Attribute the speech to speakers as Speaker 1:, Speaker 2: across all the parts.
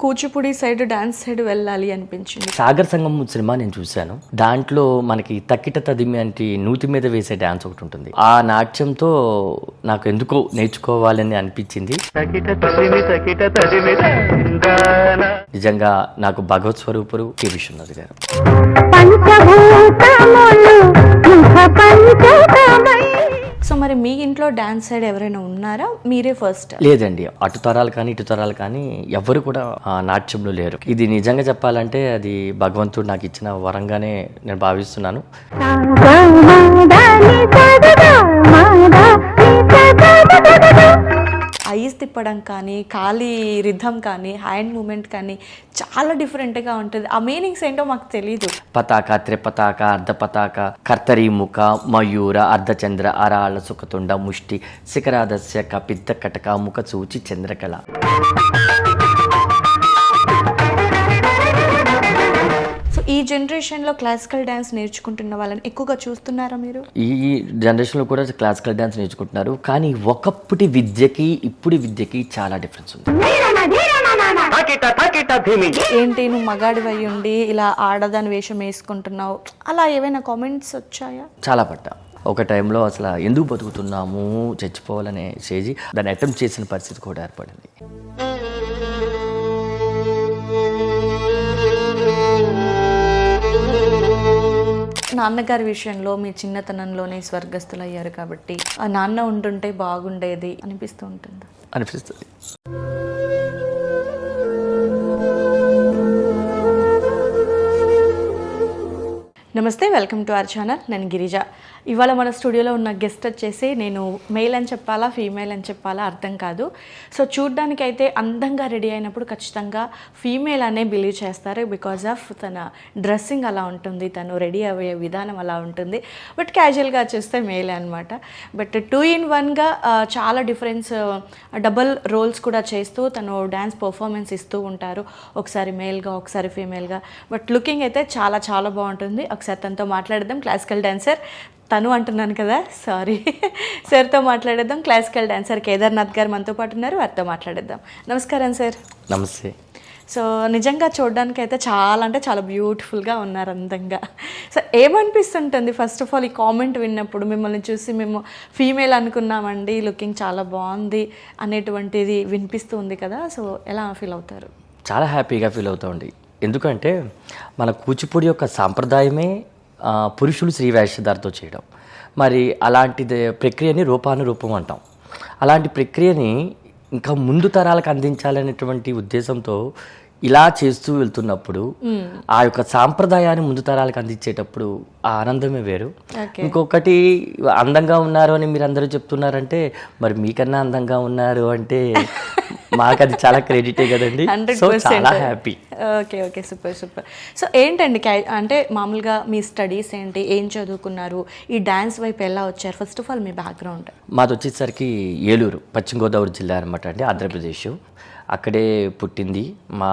Speaker 1: Kuchipudi side dance side వెళ్ళాలి అనిపించింది?
Speaker 2: సాగర్ సంగం cinema నేను చూశాను. దాంట్లో మనకి తక్కిట తదిమి అంటే నూతి మీద వేసే డాన్స్ ఒకటి ఉంటుంది. ఆ నాట్యంతో నాకు ఎందుకో నేర్చుకోవాలని అనిపించింది. నిజంగా నాకు భగవత్ స్వరూపుడు కె విశ్వనాథ్ గారు.
Speaker 1: సో మరి మీ ఇంట్లో డాన్స్ సైడ్ ఎవరైనా ఉన్నారా? మీరే ఫస్ట్?
Speaker 2: లేదండి, అటు తరాలు కానీ ఇటు తరాలు కానీ ఎవ్వరు కూడా నాట్యంలో లేరు. ఇది నిజంగా చెప్పాలంటే అది భగవంతుడు నాకు ఇచ్చిన వరంగానే నేను భావిస్తున్నాను.
Speaker 1: ఐస్ తిప్పడం కానీ, కాలి రిథం కానీ, హ్యాండ్ మూమెంట్ కానీ చాలా డిఫరెంట్గా ఉంటుంది. ఆ మీనింగ్స్ ఏంటో మాకు తెలీదు.
Speaker 2: పతాక, త్రిపతాక, అర్ధ పతాక, కర్తరి ముఖ, మయూర, అర్ధచంద్ర, అరాళ, సుఖతుండ, ముష్టి, శిఖరాదస్య, కపిద్ద, కటక, ముఖ సూచి, చంద్రకళ.
Speaker 1: సో ఈ జనరేషన్లో క్లాసికల్ డ్యాన్స్ నేర్చుకుంటున్న వాళ్ళని ఎక్కువగా చూస్తున్నారా మీరు?
Speaker 2: ఈ జనరేషన్లో కూడా క్లాసికల్ డ్యాన్స్ నేర్చుకుంటున్నారు, కానీ ఒకప్పటి విద్యకి ఇప్పుడు విద్యకి చాలా డిఫరెన్స్ ఉంది.
Speaker 1: ఏంటి నువ్వు మగాడివి అయి ఉండి ఇలా ఆడదాని వేషం వేసుకుంటున్నావు, అలా ఏవైనా కామెంట్స్ వచ్చాయా?
Speaker 2: చాలా పడ్డా. ఒక టైంలో అసలు ఎందుకు బతుకుతున్నాము, చచ్చిపోవాలనే స్టేజ్, దాన్ని అటెంప్ట్ చేసిన పరిస్థితి కూడా ఏర్పడింది.
Speaker 1: నాన్నగారి విషయంలో మీ చిన్నతనంలోనే స్వర్గస్థులు అయ్యారు కాబట్టి ఆ నాన్న ఉంటుంటే బాగుండేది అనిపిస్తూ ఉంటుంది.
Speaker 2: అనిపిస్తుంది.
Speaker 1: నమస్తే, వెల్కమ్ టు అవర్ ఛానల్. నేను గిరిజ. ఇవాళ మన స్టూడియోలో ఉన్న గెస్ట్ వచ్చేసి నేను మెయిల్ అని చెప్పాలా ఫీమేల్ అని చెప్పాలా అర్థం కాదు. సో చూడ్డానికైతే అందంగా రెడీ అయినప్పుడు ఖచ్చితంగా ఫీమేల్ అనే బిలీవ్ చేస్తారు, బికాజ్ ఆఫ్ తన డ్రెస్సింగ్ అలా ఉంటుంది, తను రెడీ అయ్యే విధానం అలా ఉంటుంది. బట్ క్యాజువల్గా చూస్తే మేలే అనమాట. బట్ 2-in-1గా చాలా డిఫరెన్స్, డబల్ రోల్స్ కూడా చేస్తూ తను డ్యాన్స్ పర్ఫార్మెన్స్ ఇస్తూ ఉంటారు, ఒకసారి మేల్గా ఒకసారి ఫీమేల్గా. బట్ లుకింగ్ అయితే చాలా చాలా బాగుంటుంది. ఒకసారి తనతో మాట్లాడదాం. క్లాసికల్ డాన్సర్ తను అంటున్నాను కదా, సారీ, సార్తో మాట్లాడేద్దాం. క్లాసికల్ డాన్సర్ కేదార్నాథ్ గారు మనతో పాటు ఉన్నారు, వారితో మాట్లాడేద్దాం. నమస్కారం సార్.
Speaker 2: నమస్తే.
Speaker 1: సో నిజంగా చూడడానికి అయితే చాలా అంటే చాలా బ్యూటిఫుల్గా ఉన్నారు, అందంగా. సో ఏమనిపిస్తుంటుంది ఫస్ట్ ఆఫ్ ఆల్ ఈ కామెంట్ విన్నప్పుడు? మిమ్మల్ని చూసి మేము ఫీమేల్ అనుకున్నామండి, లుకింగ్ చాలా బాగుంది అనేటువంటిది వినిపిస్తూ ఉంది కదా, సో ఎలా ఫీల్ అవుతారు?
Speaker 2: చాలా హ్యాపీగా ఫీల్ అవుతామండి. ఎందుకంటే మన కూచిపూడి యొక్క సాంప్రదాయమే పురుషులు స్త్రీ వేషధారితో చేయడం. మరి అలాంటిది ప్రక్రియని రూపానురూపం అంటాం. అలాంటి ప్రక్రియని ఇంకా ముందు తరాలకు అందించాలనేటువంటి ఉద్దేశంతో ఇలా చేస్తూ వెళ్తున్నప్పుడు ఆ యొక్క సాంప్రదాయాన్ని ముందు తరాలకు అందించేటప్పుడు ఆ ఆనందమే వేరు. ఇంకొకటి, అందంగా ఉన్నారు అని మీరు అందరూ చెప్తున్నారంటే మరి మీకన్నా అందంగా ఉన్నారు అంటే మాకు అది చాలా క్రెడిటే కదండి. సో చాలా happy.
Speaker 1: Okay okay, super super. So ఏంటండి అంటే మామూలుగా మీ స్టడీస్ ఏంటి, ఏం చదువుకున్నారు, ఈ డ్యాన్స్ వైపు ఎలా వచ్చారు? First of all me background.
Speaker 2: మాది వచ్చేసరికి ఏలూరు, పశ్చిమ గోదావరి జిల్లా అనమాట అండి, ఆంధ్రప్రదేశ్. అక్కడే పుట్టింది. మా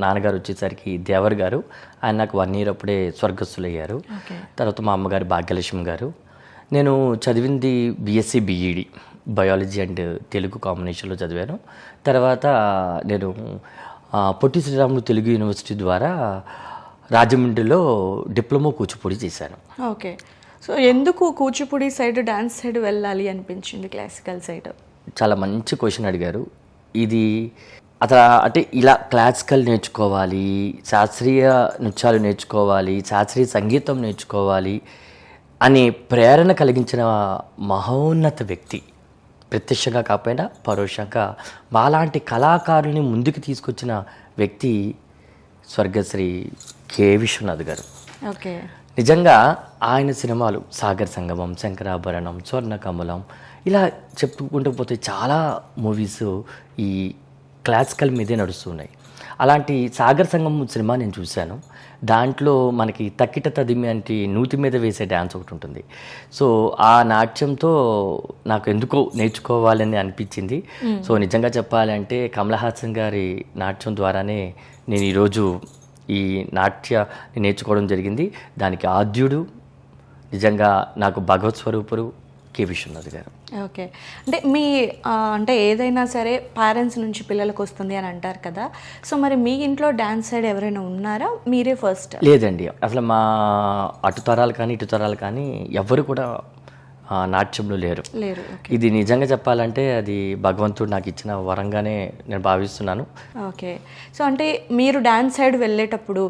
Speaker 2: నాన్నగారు వచ్చేసరికి దేవర్ గారు, ఆయన నాకు 1 year అప్పుడే స్వర్గస్థులయ్యారు. తర్వాత మా అమ్మగారు భాగ్యలక్ష్మి గారు. నేను చదివింది BSc BEd, biology and Telugu కాంబినేషన్లో చదివాను. తర్వాత నేను పొట్టి శ్రీరాములు తెలుగు యూనివర్సిటీ ద్వారా రాజమండ్రిలో డిప్లొమా కూచిపూడి చేశాను.
Speaker 1: ఓకే. సో ఎందుకు కూచిపూడి సైడ్ డాన్స్ సైడ్ వెళ్ళాలి అనిపించింది, క్లాసికల్ సైడ్?
Speaker 2: చాలా మంచి క్వశ్చన్ అడిగారు. ఇది అట్లా అంటే ఇలా క్లాసికల్ నేర్చుకోవాలి, శాస్త్రీయ నృత్యాలు నేర్చుకోవాలి, శాస్త్రీయ సంగీతం నేర్చుకోవాలి అనే ప్రేరణ కలిగించిన మహోన్నత వ్యక్తి, ప్రత్యక్షంగా కాకపోయినా పరోక్షంగా మాలాంటి కళాకారుల్ని ముందుకు తీసుకొచ్చిన వ్యక్తి స్వర్గశ్రీ కె విశ్వనాథ్ గారు.
Speaker 1: ఓకే.
Speaker 2: నిజంగా ఆయన సినిమాలు సాగర్ సంగమం, శంకరాభరణం, స్వర్ణకమలం, ఇలా చెప్పుకుంటూ పోతే చాలా మూవీస్ ఈ క్లాసికల్ మీదే నడుస్తున్నాయి. అలాంటి సాగర్ సంగమం సినిమా నేను చూశాను. దాంట్లో మనకి తక్కిట తదిమి అంటే నూతి మీద వేసే డ్యాన్స్ ఒకటి ఉంటుంది. సో ఆ నాట్యంతో నాకు ఎందుకో నేర్చుకోవాలని అనిపించింది. సో నిజంగా చెప్పాలంటే కమల్ హాసన్ గారి నాట్యం ద్వారానే నేను ఈరోజు ఈ నేర్చుకోవడం జరిగింది. దానికి ఆద్యుడు నిజంగా నాకు భగవత్ స్వరూపుడు కె విశ్వనాథ్ గారు.
Speaker 1: ఓకే. అంటే మీ అంటే ఏదైనా సరే పేరెంట్స్ నుంచి పిల్లలకు వస్తుంది అని అంటారు కదా, సో మరి మీ ఇంట్లో డ్యాన్స్ సైడ్ ఎవరైనా ఉన్నారా, మీరే ఫస్ట్?
Speaker 2: లేదండి, అసలు మా అటు తరాలు కానీ ఇటు తరాలు కానీ ఎవ్వరు కూడా నాట్యంలో లేరు.
Speaker 1: లేరు.
Speaker 2: ఇది నిజంగా చెప్పాలంటే అది భగవంతుడు నాకు ఇచ్చిన వరంగానే నేను భావిస్తున్నాను.
Speaker 1: ఓకే. సో అంటే మీరు డ్యాన్స్ సైడ్ వెళ్ళేటప్పుడు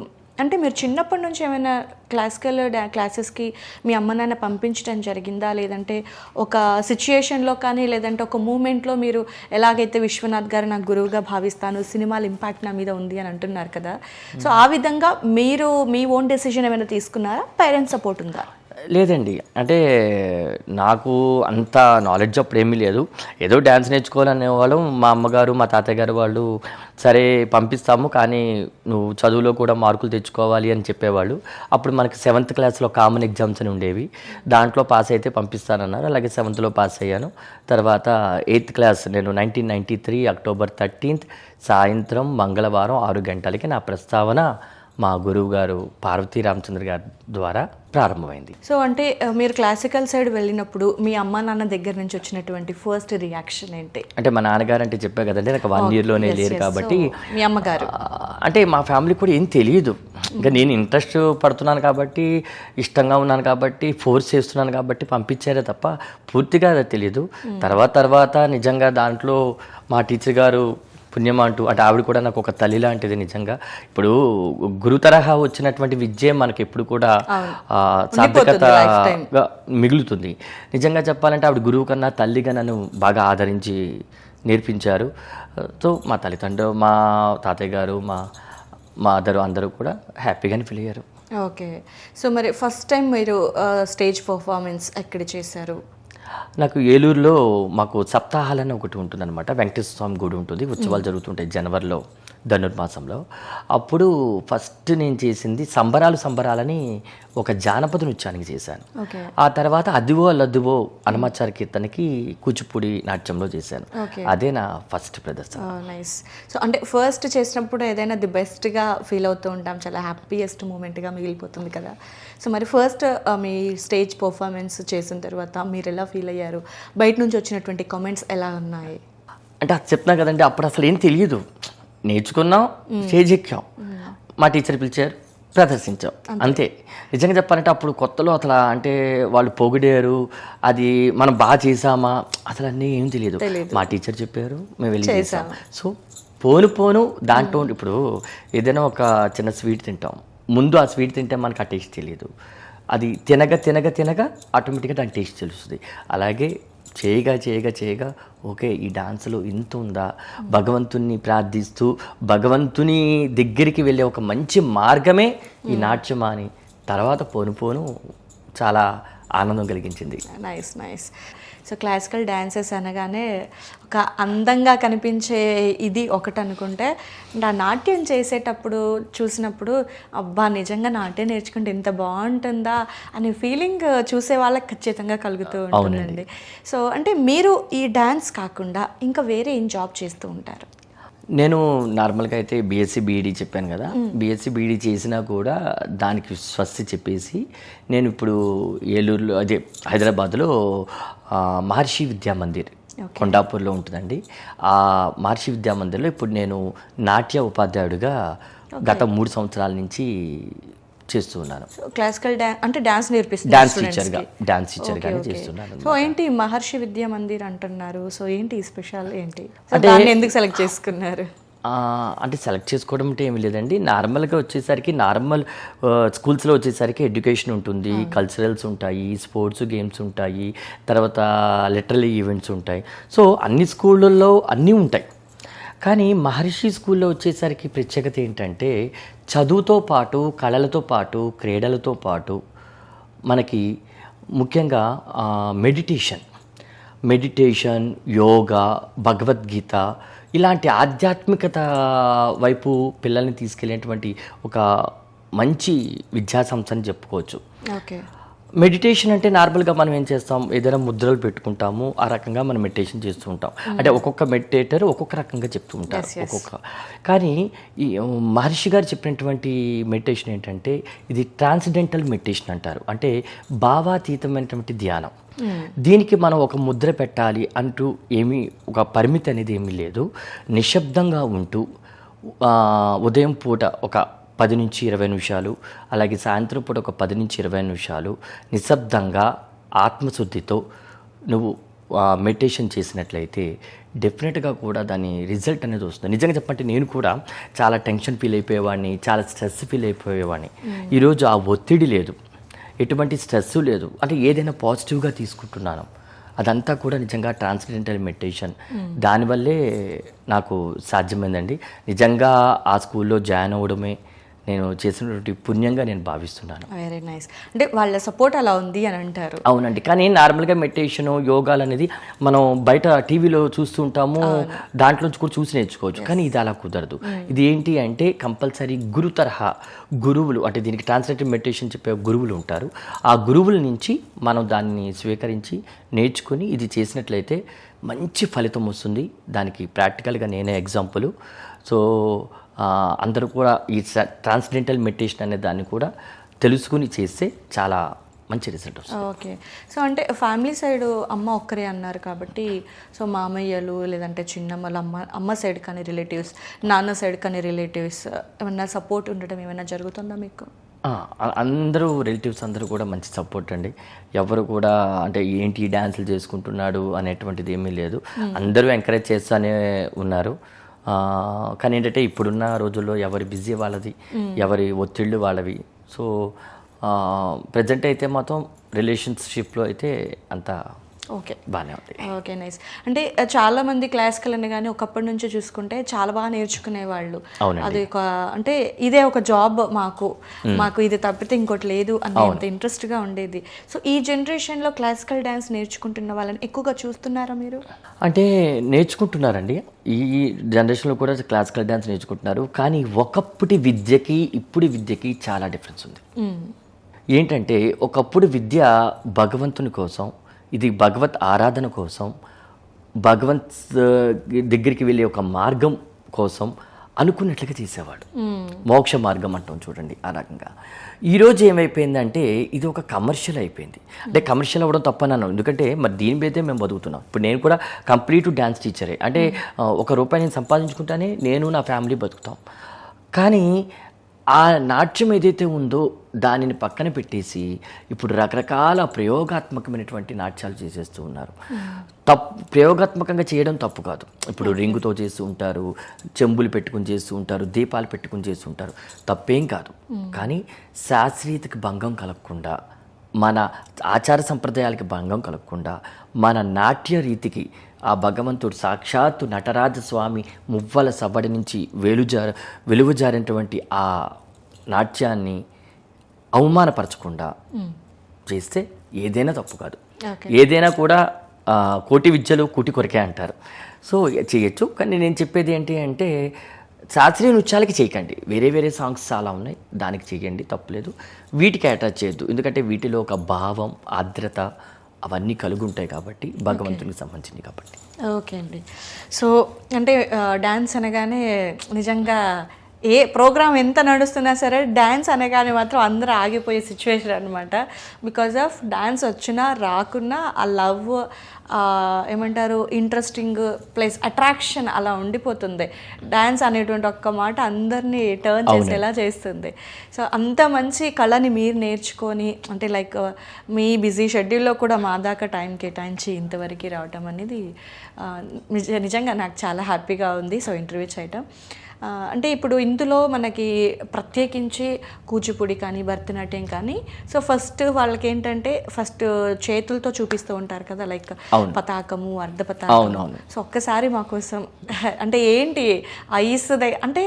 Speaker 1: అంటే మీరు చిన్నప్పటి నుంచి ఏమైనా క్లాసికల్ క్లాసెస్కి మీ అమ్మ నాన్న పంపించడం జరిగిందా, లేదంటే ఒక సిచ్యుయేషన్లో కానీ లేదంటే ఒక మూమెంట్లో మీరు ఎలాగైతే విశ్వనాథ్ గారు నాకు గురువుగా భావిస్తాను, సినిమాల ఇంపాక్ట్ నా మీద ఉంది అని అంటున్నారు కదా, సో ఆ విధంగా మీరు మీ ఓన్ డెసిషన్ ఏమైనా తీసుకున్నారా, పేరెంట్స్ సపోర్ట్ ఉందా?
Speaker 2: లేదండి, అంటే నాకు అంత నాలెడ్జ్ అప్పుడు ఏమీ లేదు. ఏదో డ్యాన్స్ నేర్చుకోవాలనేవాళ్ళు. మా అమ్మగారు మా తాతయ్య గారు వాళ్ళు సరే పంపిస్తాము, కానీ నువ్వు చదువులో కూడా మార్కులు తెచ్చుకోవాలి అని చెప్పేవాళ్ళు. అప్పుడు మనకి 7th క్లాస్లో కామన్ ఎగ్జామ్స్ అని ఉండేవి, దాంట్లో పాస్ అయితే పంపిస్తానన్నారు. అలాగే 7thలో పాస్ అయ్యాను. తర్వాత 8th క్లాస్ నేను 1993 అక్టోబర్ 13 సాయంత్రం మంగళవారం 6 గంటలకి నా ప్రస్తావన మా గురువు గారు పార్వతీ రామచంద్ర గారి ద్వారా ప్రారంభమైంది.
Speaker 1: సో అంటే మీరు క్లాసికల్ సైడ్ వెళ్ళినప్పుడు మీ అమ్మ నాన్న దగ్గర నుంచి వచ్చినటువంటి ఫస్ట్ రియాక్షన్ ఏంటి?
Speaker 2: అంటే మా నాన్నగారు అంటే చెప్పా కదండి, నాకు 1 yearలోనే లేరు కాబట్టి
Speaker 1: మీ అమ్మగారు
Speaker 2: అంటే మా ఫ్యామిలీకి కూడా ఏం తెలియదు. ఇంకా నేను ఇంట్రెస్ట్ పడుతున్నాను కాబట్టి, ఇష్టంగా ఉన్నాను కాబట్టి, ఫోర్స్ చేస్తున్నాను కాబట్టి పంపించారే తప్ప పూర్తిగా అది తెలియదు. తర్వాత నిజంగా దాంట్లో మా టీచర్ గారు పుణ్యం అంటూ, అంటే ఆవిడ కూడా నాకు ఒక తల్లి లాంటిది నిజంగా. ఇప్పుడు గురు తరహా వచ్చినటువంటి విద్య మనకి ఎప్పుడు కూడా సార్థకతగా మిగులుతుంది. నిజంగా చెప్పాలంటే ఆవిడ గురువు కన్నా తల్లిగా నన్ను బాగా ఆదరించి నేర్పించారు. సో మా తల్లిదండ్రులు, మా తాతయ్య గారు, మా మదరు అందరూ కూడా హ్యాపీగానే ఫీల్ అయ్యారు.
Speaker 1: ఓకే. సో మరి ఫస్ట్ టైం మీరు స్టేజ్ పర్ఫార్మెన్స్ ఎక్కడ చేశారు?
Speaker 2: నాకు ఏలూరులో మాకు సప్తాహాలని ఒకటి ఉంటుందన్నమాట. వెంకటేశ్వర స్వామి గుడి ఉంటుంది, ఉత్సవాలు జరుగుతుంటాయి జనవరిలో, ధనుర్మాసంలో. అప్పుడు ఫస్ట్ నేను చేసింది సంబరాలని ఒక జానపద నృత్యానికి చేశాను. ఆ తర్వాత అదివో లద్దువో హనుమాచార్య కీర్తనకి కూచిపూడి నాట్యంలో చేశాను. అదే నా ఫస్ట్ ప్రదర్శన.
Speaker 1: నైస్. సో అంటే ఫస్ట్ చేసినప్పుడు ఏదైనా ది బెస్ట్గా ఫీల్ అవుతూ ఉంటాం, చాలా హ్యాపీయెస్ట్ మూమెంట్గా మిగిలిపోతుంది కదా. సో మరి ఫస్ట్ మీ స్టేజ్ పర్ఫార్మెన్స్ చేసిన తర్వాత మీరు ఎలా ఫీల్ అయ్యారు? బయట నుంచి వచ్చినటువంటి కామెంట్స్ ఎలా ఉన్నాయి?
Speaker 2: అంటే అది చెప్తున్నా కదండి, అప్పుడు అసలు ఏం తెలియదు. నేర్చుకున్నాం, స్టేజ్ ఎక్కాం, మా టీచర్ పిలిచారు, ప్రదర్శించాం, అంతే. నిజంగా చెప్పాలంటే అప్పుడు కొత్తలో అసలు అంటే వాళ్ళు పొగిడారు, అది మనం బాగా చేసామా అసలు అన్నీ ఏం తెలియదు. మా టీచర్ చెప్పారు, మేము వెళ్ళి చేసాం. సో పోను దాంట్లో ఇప్పుడు ఏదైనా ఒక చిన్న స్వీట్ తింటాం, ముందు ఆ స్వీట్ తింటే మనకు ఆ టేస్ట్ తెలియదు, అది తినగా ఆటోమేటిక్గా దాని టేస్ట్ తెలుస్తుంది. అలాగే చేయగా ఓకే ఈ డాన్స్లో ఇంత ఉందా, భగవంతుని ప్రార్థిస్తూ భగవంతుని దగ్గరికి వెళ్ళే ఒక మంచి మార్గమే ఈ నాట్యం అని తర్వాత పోను చాలా ఆనందం కలిగించింది.
Speaker 1: నైస్. సో క్లాసికల్ డ్యాన్సెస్ అనగానే ఒక అందంగా కనిపించే ఇది ఒకటి అనుకుంటే, ఆ నాట్యం చేసేటప్పుడు చూసినప్పుడు అబ్బా నిజంగా నాట్యం నేర్చుకుంటే ఎంత బాగుంటుందా అనే ఫీలింగ్ చూసే వాళ్ళకి ఖచ్చితంగా కలుగుతూ ఉంటుందండి. సో అంటే మీరు ఈ డ్యాన్స్ కాకుండా ఇంకా వేరే ఏం జాబ్ చేస్తూ ఉంటారు?
Speaker 2: నేను నార్మల్గా అయితే బీఎస్సీ బీఈడీ చెప్పాను కదా, బీఎస్సీ బీఈడీ చేసినా కూడా దానికి స్వస్తి చెప్పేసి నేను ఇప్పుడు ఏలూరులో అదే హైదరాబాద్లో మహర్షి విద్యామందిర్ కొండాపూర్లో ఉంటుందండి. ఆ మహర్షి విద్యామందిర్లో ఇప్పుడు నేను నాట్య ఉపాధ్యాయుడిగా గత 3 సంవత్సరాల నుంచి చేస్తూ ఉన్నాను.
Speaker 1: క్లాసికల్ అంటే డాన్స్ నేర్పిస్తాను,
Speaker 2: డాన్స్ టీచర్గానే చేస్తున్నాను.
Speaker 1: సో ఏంటి మహర్షి విద్యా మందిర్ అంటున్నారు, సో ఏంటి స్పెషల్ ఏంటి, దాన్ని ఎందుకు సెలెక్ట్ చేసుకున్నారు?
Speaker 2: అంటే సెలెక్ట్ చేసుకోవడం అంటే ఏమి లేదండి, నార్మల్గా వచ్చేసరికి నార్మల్ స్కూల్స్లో వచ్చేసరికి ఎడ్యుకేషన్ ఉంటుంది, కల్చరల్స్ ఉంటాయి, స్పోర్ట్స్ గేమ్స్ ఉంటాయి, తర్వాత లిటరరీ ఈవెంట్స్ ఉంటాయి. సో అన్ని స్కూళ్ళల్లో అన్నీ ఉంటాయి. కానీ మహర్షి స్కూల్లో వచ్చేసరికి ప్రత్యేకత ఏంటంటే చదువుతో పాటు కళలతో పాటు క్రీడలతో పాటు మనకి ముఖ్యంగా మెడిటేషన్, యోగా, భగవద్గీత ఇలాంటి ఆధ్యాత్మికత వైపు పిల్లల్ని తీసుకెళ్ళేటువంటి ఒక మంచి విద్యా సంస్థ అని చెప్పుకోవచ్చు.
Speaker 1: ఓకే.
Speaker 2: మెడిటేషన్ అంటే నార్మల్గా మనం ఏం చేస్తాం, ఏదైనా ముద్రలు పెట్టుకుంటాము, ఆ రకంగా మనం మెడిటేషన్ చేస్తూ ఉంటాం. అంటే ఒక్కొక్క మెడిటేటర్ ఒక్కొక్క రకంగా చెప్తూ ఉంటారు. కానీ ఈ మహర్షి గారు చెప్పినటువంటి మెడిటేషన్ ఏంటంటే ఇది ట్రాన్సెండెంటల్ మెడిటేషన్ అంటారు. అంటే భావాతీతమైనటువంటి ధ్యానం. దీనికి మనం ఒక ముద్ర పెట్టాలి అంటూ ఏమీ ఒక పరిమితి అనేది ఏమీ లేదు. నిశ్శబ్దంగా ఉంటూ ఉదయం పూట ఒక 10 నుంచి 20 నిమిషాలు, అలాగే సాయంత్రం పూట ఒక 10 నుంచి 20 నిమిషాలు నిశ్శబ్దంగా ఆత్మశుద్ధితో నువ్వు మెడిటేషన్ చేసినట్లయితే డెఫినెట్గా కూడా దాని రిజల్ట్ అనేది వస్తుంది. నిజంగా చెప్పంటే నేను కూడా చాలా టెన్షన్ ఫీల్ అయిపోయేవాడిని, చాలా స్ట్రెస్ ఫీల్ అయిపోయేవాడిని. ఈరోజు ఆ ఒత్తిడి లేదు, ఎటువంటి స్ట్రెస్ లేదు, అంటే ఏదైనా పాజిటివ్గా తీసుకుంటున్నాను. అదంతా కూడా నిజంగా ట్రాన్స్జెండెంటల్ మెడిటేషన్ దానివల్లే నాకు సాధ్యమైందండి. నిజంగా ఆ స్కూల్లో జాయిన్ అవ్వడమే నేను చేసినటువంటి పుణ్యంగా నేను భావిస్తున్నాను.
Speaker 1: Very nice. అంటే వాళ్ళ సపోర్ట్ అలా ఉంది అని అంటారు.
Speaker 2: అవునండి. కానీ నార్మల్గా మెడిటేషన్ యోగాలు అనేది మనం బయట టీవీలో చూస్తూ ఉంటాము, దాంట్లోంచి కూడా చూసి నేర్చుకోవచ్చు. కానీ ఇది అలా కుదరదు. ఇది ఏంటి అంటే కంపల్సరీ గురు తరహా గురువులు, అంటే దీనికి ట్రాన్స్లేటివ్ మెడిటేషన్ చెప్పే గురువులు ఉంటారు. ఆ గురువుల నుంచి మనం దాన్ని స్వీకరించి నేర్చుకుని ఇది చేసినట్లయితే మంచి ఫలితం వస్తుంది. దానికి ప్రాక్టికల్గా నేనే ఎగ్జాంపుల్. సో అందరూ కూడా ఈ ట్రాన్స్జెండెంటల్ మెడిటేషన్ అనే దాన్ని కూడా తెలుసుకుని చేస్తే చాలా మంచి రిజల్ట్ వస్తుంది.
Speaker 1: ఓకే. సో అంటే ఫ్యామిలీ సైడ్ అమ్మ ఒక్కరే అన్నారు కాబట్టి, సో మామయ్యలు లేదంటే చిన్నమ్మలు అమ్మ సైడ్ కానీ రిలేటివ్స్, నాన్న సైడ్ కానీ రిలేటివ్స్ ఏమన్నా సపోర్ట్ ఉండడం ఏమైనా జరుగుతుందా మీకు?
Speaker 2: అందరూ రిలేటివ్స్ అందరూ కూడా మంచి సపోర్ట్ అండి. ఎవరు కూడా అంటే ఏంటి డ్యాన్సులు చేసుకుంటున్నాడు అనేటువంటిది ఏమీ లేదు. అందరూ ఎంకరేజ్ చేస్తూనే ఉన్నారు. కానీ ఏంటంటే ఇప్పుడున్న రోజుల్లో ఎవరి బిజీ వాళ్ళది, ఎవరి ఒత్తిళ్ళు వాళ్ళవి. సో ప్రజెంట్ అయితే మాత్రం రిలేషన్షిప్లో అయితే అంతా
Speaker 1: ఓకే,
Speaker 2: బాగానే ఉంది.
Speaker 1: Okay, nice. అంటే చాలా మంది క్లాసికల్ అని కానీ ఒకప్పటి నుంచి చూసుకుంటే చాలా బాగా నేర్చుకునేవాళ్ళు. అది ఒక అంటే ఇదే ఒక జాబ్ మాకు ఇది తప్పితే ఇంకోటి లేదు అనేంత ఇంట్రెస్ట్గా ఉండేది. సో ఈ జనరేషన్లో క్లాసికల్ డ్యాన్స్ నేర్చుకుంటున్న వాళ్ళని ఎక్కువగా చూస్తున్నారా మీరు?
Speaker 2: అంటే నేర్చుకుంటున్నారండి. ఈ జనరేషన్లో కూడా క్లాసికల్ డ్యాన్స్ నేర్చుకుంటున్నారు. కానీ ఒకప్పటి విద్యకి ఇప్పుడు విద్యకి చాలా డిఫరెన్స్ ఉంది. ఏంటంటే ఒకప్పుడు విద్య భగవంతుని కోసం, ఇది భగవత్ ఆరాధన కోసం, భగవంత్ దగ్గరికి వెళ్ళే ఒక మార్గం కోసం అనుకున్నట్లుగా చేసేవాడు. మోక్ష మార్గం అంటాం చూడండి, ఆ రకంగా. ఈరోజు ఏమైపోయిందంటే ఇది ఒక కమర్షియల్ అయిపోయింది. అంటే కమర్షియల్ అవ్వడం తప్పనన్నాను, ఎందుకంటే మరి దీని మీదే మేము బతుకుతున్నాం. ఇప్పుడు నేను కూడా కంప్లీట్ డ్యాన్స్ టీచరే. అంటే ₹1 నేను సంపాదించుకుంటానే నేను నా ఫ్యామిలీ బతుకుతాం. కానీ ఆ నాట్యం ఏదైతే ఉందో దానిని పక్కన పెట్టేసి ఇప్పుడు రకరకాల ప్రయోగాత్మకమైనటువంటి నాట్యాలు చేసేస్తూ ఉన్నారు. ప్రయోగాత్మకంగా చేయడం తప్పు కాదు. ఇప్పుడు రింగుతో చేస్తూ ఉంటారు, చెంబులు పెట్టుకుని చేస్తూ ఉంటారు, దీపాలు పెట్టుకుని చేస్తూ ఉంటారు, తప్పేం కాదు. కానీ శాస్త్రీయతకి భంగం కలగకుండా, మన ఆచార సంప్రదాయాలకి భంగం కలగకుండా, మన నాట్య రీతికి ఆ భగవంతుడు సాక్షాత్తు నటరాజస్వామి మువ్వల సవ్వడి నుంచి వెలువజారినటువంటి ఆ నాట్యాన్ని అవమానపరచకుండా చేస్తే ఏదైనా తప్పు కాదు. ఏదైనా కూడా కోటి విద్యలు కూటి కొరకే అంటారు. సో చేయొచ్చు. కానీ నేను చెప్పేది ఏంటి అంటే శాస్త్రీయ నృత్యాలకి చేయకండి, వేరే వేరే సాంగ్స్ చాలా ఉన్నాయి, దానికి చేయండి, తప్పులేదు. వీటికి అటాచ్ చేయొద్దు, ఎందుకంటే వీటిలో ఒక భావం, ఆర్ద్రత అవన్నీ కలిగి ఉంటాయి కాబట్టి, భగవంతునికి సంబంధించినవి కాబట్టి.
Speaker 1: ఓకే అండి. సో అంటే డ్యాన్స్ అనగానే నిజంగా ఏ ప్రోగ్రామ్ ఎంత నడుస్తున్నా సరే డ్యాన్స్ అనగానే మాత్రం అందరూ ఆగిపోయే సిచ్యువేషన్ అనమాట. బికాజ్ ఆఫ్ డ్యాన్స్ వచ్చినా రాకున్నా ఆ లవ్, ఏమంటారు, ఇంట్రెస్టింగ్ ప్లస్ అట్రాక్షన్ అలా ఉండిపోతుంది. డ్యాన్స్ అనేటువంటి ఒక్క మాట అందరినీ టర్న్ చేసేలా చేస్తుంది. సో అంత మంచి కళని మీరు నేర్చుకొని, అంటే లైక్ మీ బిజీ షెడ్యూల్లో కూడా మా దాకా టైం కేటాయించి ఇంతవరకు రావటం అనేది నిజంగా నాకు చాలా హ్యాపీగా ఉంది. సో ఇంటర్వ్యూ చేయటం అంటే ఇప్పుడు ఇందులో మనకి ప్రత్యేకించి కూచిపూడి కానీ భరతనాట్యం కానీ, సో ఫస్ట్ వాళ్ళకి ఏంటంటే ఫస్ట్ చేతులతో చూపిస్తూ ఉంటారు కదా, లైక్ పతాకము, అర్ధ పతాకము. సో ఒక్కసారి మా కోసం అంటే ఏంటి ఐస్ అంటే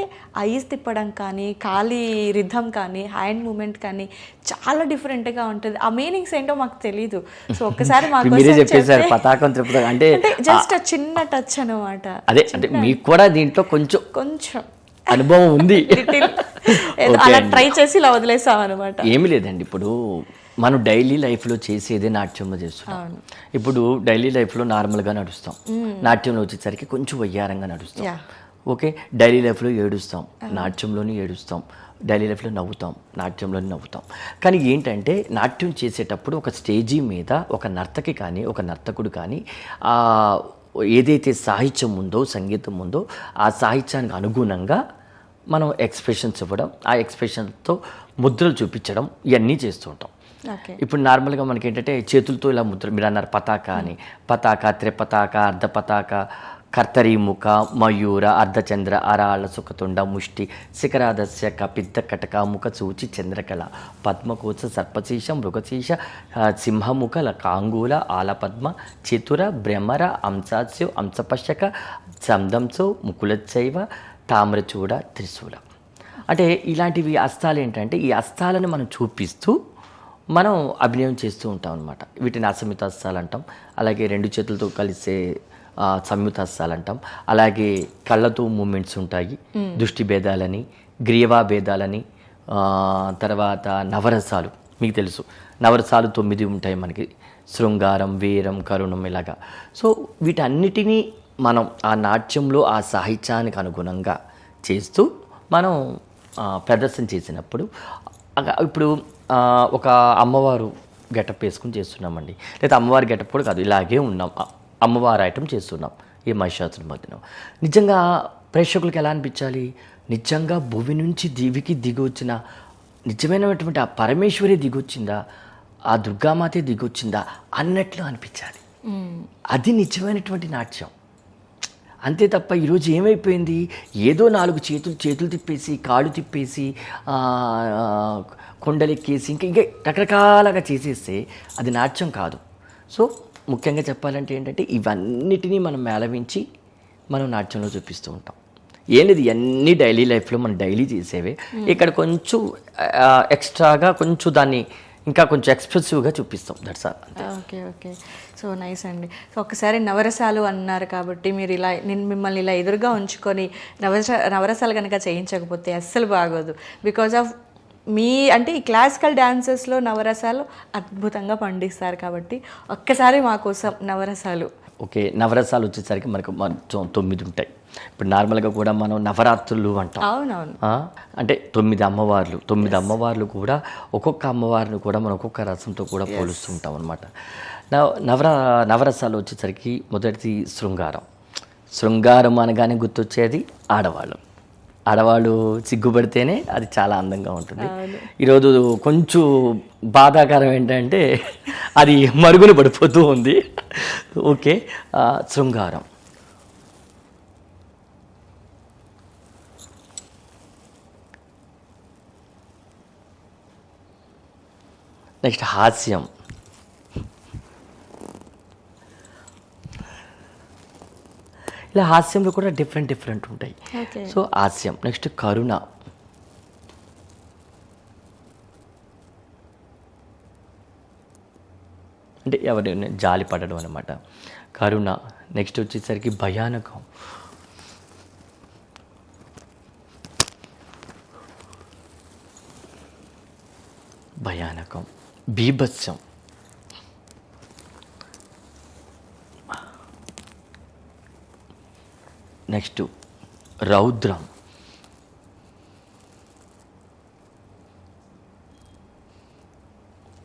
Speaker 1: ఐస్ తిప్పడం కానీ, కాలి రిథం కానీ, హ్యాండ్ మూమెంట్ కానీ చాలా డిఫరెంట్గా ఉంటుంది. ఆ మీనింగ్స్ ఏంటో మాకు తెలీదు. సో ఒక్కసారి మా కోసం
Speaker 2: పతాకం తిప్పడం అంటే
Speaker 1: జస్ట్ చిన్న టచ్ అనమాట.
Speaker 2: అదే అంటే మీకు కూడా దీంట్లో కొంచెం అనుభవం ఉంది,
Speaker 1: అలా ట్రై చేసి ఇలా వదిలేసాం అనమాట.
Speaker 2: ఏమి లేదండి. ఇప్పుడు మనం డైలీ లైఫ్లో చేసేదే నాట్యంలో చేస్తున్నాం. ఇప్పుడు డైలీ లైఫ్లో నార్మల్గా నడుస్తాం, నాట్యంలో వచ్చేసరికి కొంచెం వయ్యారంగా నడుస్తాం. ఓకే, డైలీ లైఫ్లో ఏడుస్తాం, నాట్యంలోని ఏడుస్తాం, డైలీ లైఫ్లో నవ్వుతాం, నాట్యంలోని నవ్వుతాం. కానీ ఏంటంటే నాట్యం చేసేటప్పుడు ఒక స్టేజీ మీద ఒక నర్తకి కానీ ఒక నర్తకుడు కానీ ఏదైతే సాహిత్యం ఉందో, సంగీతం ఉందో, ఆ సాహిత్యానికి అనుగుణంగా మనం ఎక్స్ప్రెషన్స్ ఇవ్వడం, ఆ ఎక్స్ప్రెషన్తో ముద్రలు చూపించడం, ఇవన్నీ చేస్తూ ఉంటాం. ఇప్పుడు నార్మల్గా మనకి ఏంటంటే చేతులతో ఇలా ముద్ర, మీరు అన్నారు పతాక అని, పతాక, త్రిపతాక, అర్ధ పతాక, కర్తరీముఖ, మయూర, అర్ధచంద్ర, అరాళ, సుఖతుండ, ముష్టి, శిఖరాదస్య, కపిద్ద, కటక, ముఖ, సూచి, చంద్రకళ, పద్మకోశ, సర్పశీష, మృగశీష, సింహముఖ, కాంగూల, ఆలపద్మ, చతుర, భ్రమర, అంశాస్యు, అంశపశక, సందంశో, ముకులచ్చైవ, తామ్రచూడ, త్రిశూల. అంటే ఇలాంటివి అస్తాలు ఏంటంటే ఈ అస్తాలను మనం చూపిస్తూ మనం అభినయం చేస్తూ ఉంటాం అనమాట. వీటిని అసమిత హస్తాలు అంటాం. అలాగే రెండు చేతులతో కలిసే సంయుత హస్తాలు అంటాం. అలాగే కళ్ళతో మూమెంట్స్ ఉంటాయి, దృష్టి భేదాలని, గ్రీవా భేదాలని, తర్వాత నవరసాలు. మీకు తెలుసు నవరసాలు 9 ఉంటాయి మనకి, శృంగారం, వీరం, కరుణం, ఇలాగా. సో వీటన్నిటినీ మనం ఆ నాట్యంలో ఆ సాహిత్యానికి అనుగుణంగా చేస్తూ మనం ప్రదర్శన చేసినప్పుడు, ఇప్పుడు ఒక అమ్మవారు గెటప్ వేసుకుని చేస్తున్నామండి, లేదా అమ్మవారి గెటప్ కూడా కాదు, ఇలాగే ఉన్నాం, అమ్మవారు ఐటమ్ చేస్తున్నాం ఈ మహిషాసుర మర్దినం. నిజంగా ప్రేక్షకులకు ఎలా అనిపించాలి? నిజంగా భూమి నుంచి దివికి దిగొచ్చిన నిజమైనటువంటి ఆ పరమేశ్వరి దిగొచ్చిందా, ఆ దుర్గామాతే దిగొచ్చిందా అన్నట్లు అనిపించాలి. అది నిజమైనటువంటి నాట్యం. అంతే తప్ప ఈరోజు ఏమైపోయింది, ఏదో 4 చేతులు తిప్పేసి, కాళ్ళు తిప్పేసి, కొండలెక్కేసి ఇంకా రకరకాలుగా చేసేస్తే అది నాట్యం కాదు. సో ముఖ్యంగా చెప్పాలంటే ఏంటంటే ఇవన్నిటినీ మనం మేళవించి మనం నాట్యంలో చూపిస్తూ ఉంటాం. ఏం లేదు, ఇవన్నీ డైలీ లైఫ్లో మనం డైలీ చేసేవే, ఇక్కడ కొంచెం ఎక్స్ట్రాగా కొంచెం దాన్ని ఇంకా కొంచెం ఎక్స్ప్రెసివ్గా చూపిస్తాం. That's all.
Speaker 1: Okay. So nice అండి. సో ఒకసారి నవరసాలు అన్నారు కాబట్టి మీరు ఇలా, నేను మిమ్మల్ని ఇలా ఎదురుగా ఉంచుకొని నవరసాలు కనుక చేయించకపోతే అస్సలు బాగోదు. బికాజ్ ఆఫ్ మీ అంటే ఈ క్లాసికల్ డాన్సెస్లో నవరసాలు అద్భుతంగా పండిస్తారు కాబట్టి ఒక్కసారి మా కోసం నవరసాలు.
Speaker 2: ఓకే, నవరసాలు వచ్చేసరికి మనకు 9 ఉంటాయి. ఇప్పుడు నార్మల్గా కూడా మనం నవరాత్రులు అంటాం.
Speaker 1: అవునవును.
Speaker 2: అంటే 9 అమ్మవార్లు, 9 అమ్మవార్లు కూడా ఒక్కొక్క అమ్మవారిని కూడా మనం ఒక్కొక్క రసంతో కూడా పోలుస్తుంటాం అనమాట. నవరసాలు వచ్చేసరికి మొదటిది శృంగారం అనగానే గుర్తొచ్చేది ఆడవాళ్ళు సిగ్గుపడితేనే అది చాలా అందంగా ఉంటుంది. ఈరోజు కొంచెం బాధాకరం ఏంటంటే అది మరుగున పడిపోతూ ఉంది. ఓకే, శృంగారం. నెక్స్ట్ హాస్యం. ఇలా హాస్యంలో కూడా డిఫరెంట్ ఉంటాయి. సో హాస్యం. నెక్స్ట్ కరుణ. అంటే ఎవరైనా జాలి పడడం అనమాట, కరుణ. నెక్స్ట్ వచ్చేసరికి భయానకం. బీభత్సం. నెక్స్ట్ రౌద్రం.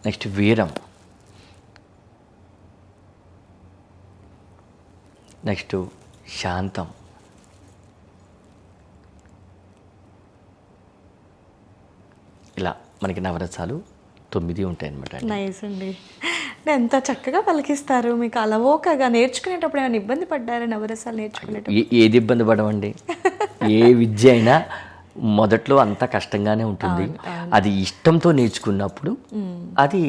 Speaker 2: నెక్స్ట్ వీరం. నెక్స్ట్ శాంతం. ఇలా మనకి నవరసాలు 9 ఉంటాయి అన్నమాట.
Speaker 1: నైస్ అండి. ఎంత చక్కగా పలికిస్తారు. మీకు అలవోకగా నేర్చుకునేటప్పుడు ఏమైనా ఇబ్బంది పడ్డారా నవరసాలు నేర్చుకునేటప్పుడు?
Speaker 2: ఏది ఇబ్బంది పడమండి, ఏ విద్య అయినా మొదట్లో అంతా కష్టంగానే ఉంటుంది. అది ఇష్టంతో నేర్చుకున్నప్పుడు అది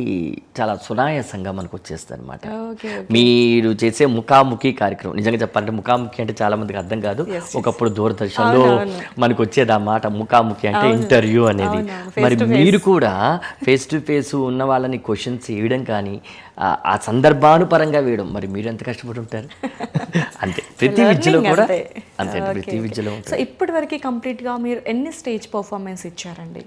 Speaker 2: చాలా సునాయాసంగా మనకు వచ్చేస్తుంది అనమాట. మీరు చేసే ముఖాముఖి కార్యక్రమం, నిజంగా చెప్పాలంటే ముఖాముఖి అంటే చాలా మందికి అర్థం కాదు. ఒకప్పుడు దూరదర్శన్లో మనకు వచ్చేది ఆ మాట, ముఖాముఖి అంటే ఇంటర్వ్యూ అనేది. మరి మీరు కూడా ఫేస్ టు ఫేస్ ఉన్న వాళ్ళని క్వశ్చన్స్ వేయడం కానీ ఆ సందర్భానుపరంగా వేయడం, మరి మీరు ఎంత కష్టపడి ఉంటారు. అంతే, ప్రతి విద్యలో కూడా అంతే, ప్రతి విద్యలో.
Speaker 1: సో ఇప్పటి వరకు కంప్లీట్గా మీరు ఎన్ని స్టేజ్ పర్ఫార్మెన్స్ ఇచ్చారండి?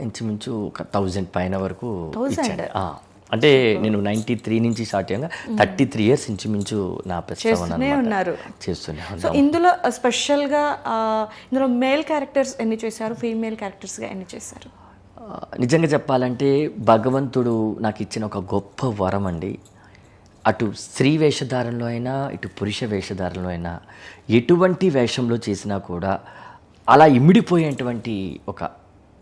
Speaker 2: ఇంచుమించు ఒక 1000 పైన వరకు
Speaker 1: 1000?
Speaker 2: ఇచ్చాను. అంటే నేను 93 నుంచి స్టార్ట్ అయ్యాక 33 ఇయర్స్ ఇంచుమించు నా ప్రస్తావన
Speaker 1: ఉన్నారు.
Speaker 2: చేస్తూనే
Speaker 1: సో
Speaker 2: ఉన్నాను.
Speaker 1: ఇందులో స్పెషల్గా ఇందులో మేల్ క్యారెక్టర్స్ ఎన్ని చేశారు, ఫీమేల్ క్యారెక్టర్స్గా ఎన్ని చేశారు?
Speaker 2: నిజంగా చెప్పాలంటే భగవంతుడు నాకు ఇచ్చిన ఒక గొప్ప వరం అండి. అటు స్త్రీ వేషధారంలో అయినా ఇటు పురుష వేషధారంలో అయినా ఎటువంటి వేషంలో చేసినా కూడా అలా ఇమిడిపోయేటువంటి ఒక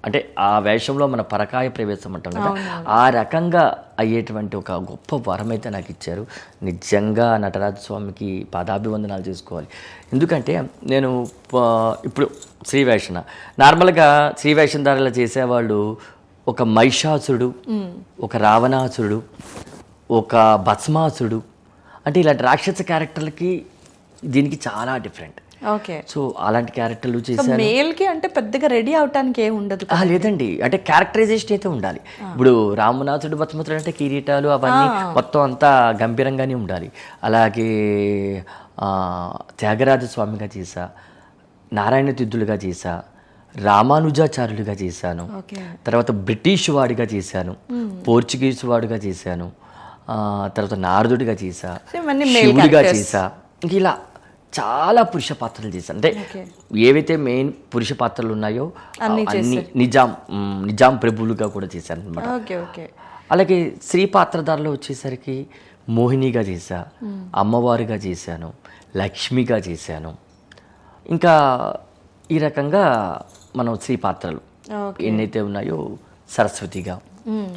Speaker 2: అంటే ఆ వేషంలో మన పరకాయ ప్రవేశం అంటాం కదా, ఆ రకంగా అయ్యేటువంటి ఒక గొప్ప వరం అయితే నాకు ఇచ్చారు. నిజంగా నటరాజ స్వామికి పాదాభివందనాలు చేసుకోవాలి. ఎందుకంటే నేను ఇప్పుడు శ్రీవేషణ నార్మల్గా శ్రీవేషధారణ చేసేవాళ్ళు ఒక మహిషాసురుడు, ఒక రావణాసురుడు, ఒక భస్మాసురుడు, అంటే ఇలాంటి రాక్షస క్యారెక్టర్లకి దీనికి చాలా డిఫరెంట్.
Speaker 1: ఓకే.
Speaker 2: సో అలాంటి క్యారెక్టర్లు చేశాను.
Speaker 1: మేల్కి అంటే పెద్దగా రెడీ అవటానికి ఏం ఉండదు.
Speaker 2: లేదండి, అంటే క్యారెక్టరైజేషన్ అయితే ఉండాలి. ఇప్పుడు రామనాథుడు భస్మతుడు అంటే కిరీటాలు అవన్నీ మొత్తం అంతా గంభీరంగానే ఉండాలి. అలాగే త్యాగరాజ స్వామిగా చేశా, నారాయణ తిద్దులుగా చేశా, రామానుజాచార్యులుగా చేశాను, తర్వాత బ్రిటిష్ వాడిగా చేశాను, పోర్చుగీస్ వాడిగా చేశాను, తర్వాత నారదుడిగా చేశా, శివుడిగా చేశా, ఇంక ఇలా చాలా పురుష పాత్రలు చేశాను. అంటే ఏవైతే మెయిన్ పురుష పాత్రలు ఉన్నాయో అన్ని నిజాం ప్రభువులుగా కూడా చేశాను అనమాట. అలాగే స్త్రీ పాత్రధారలో వచ్చేసరికి మోహినిగా చేశా, అమ్మవారిగా చేశాను, లక్ష్మిగా చేశాను. ఇంకా ఈ రకంగా మనం స్త్రీ పాత్రలు ఎన్నైతే ఉన్నాయో సరస్వతిగా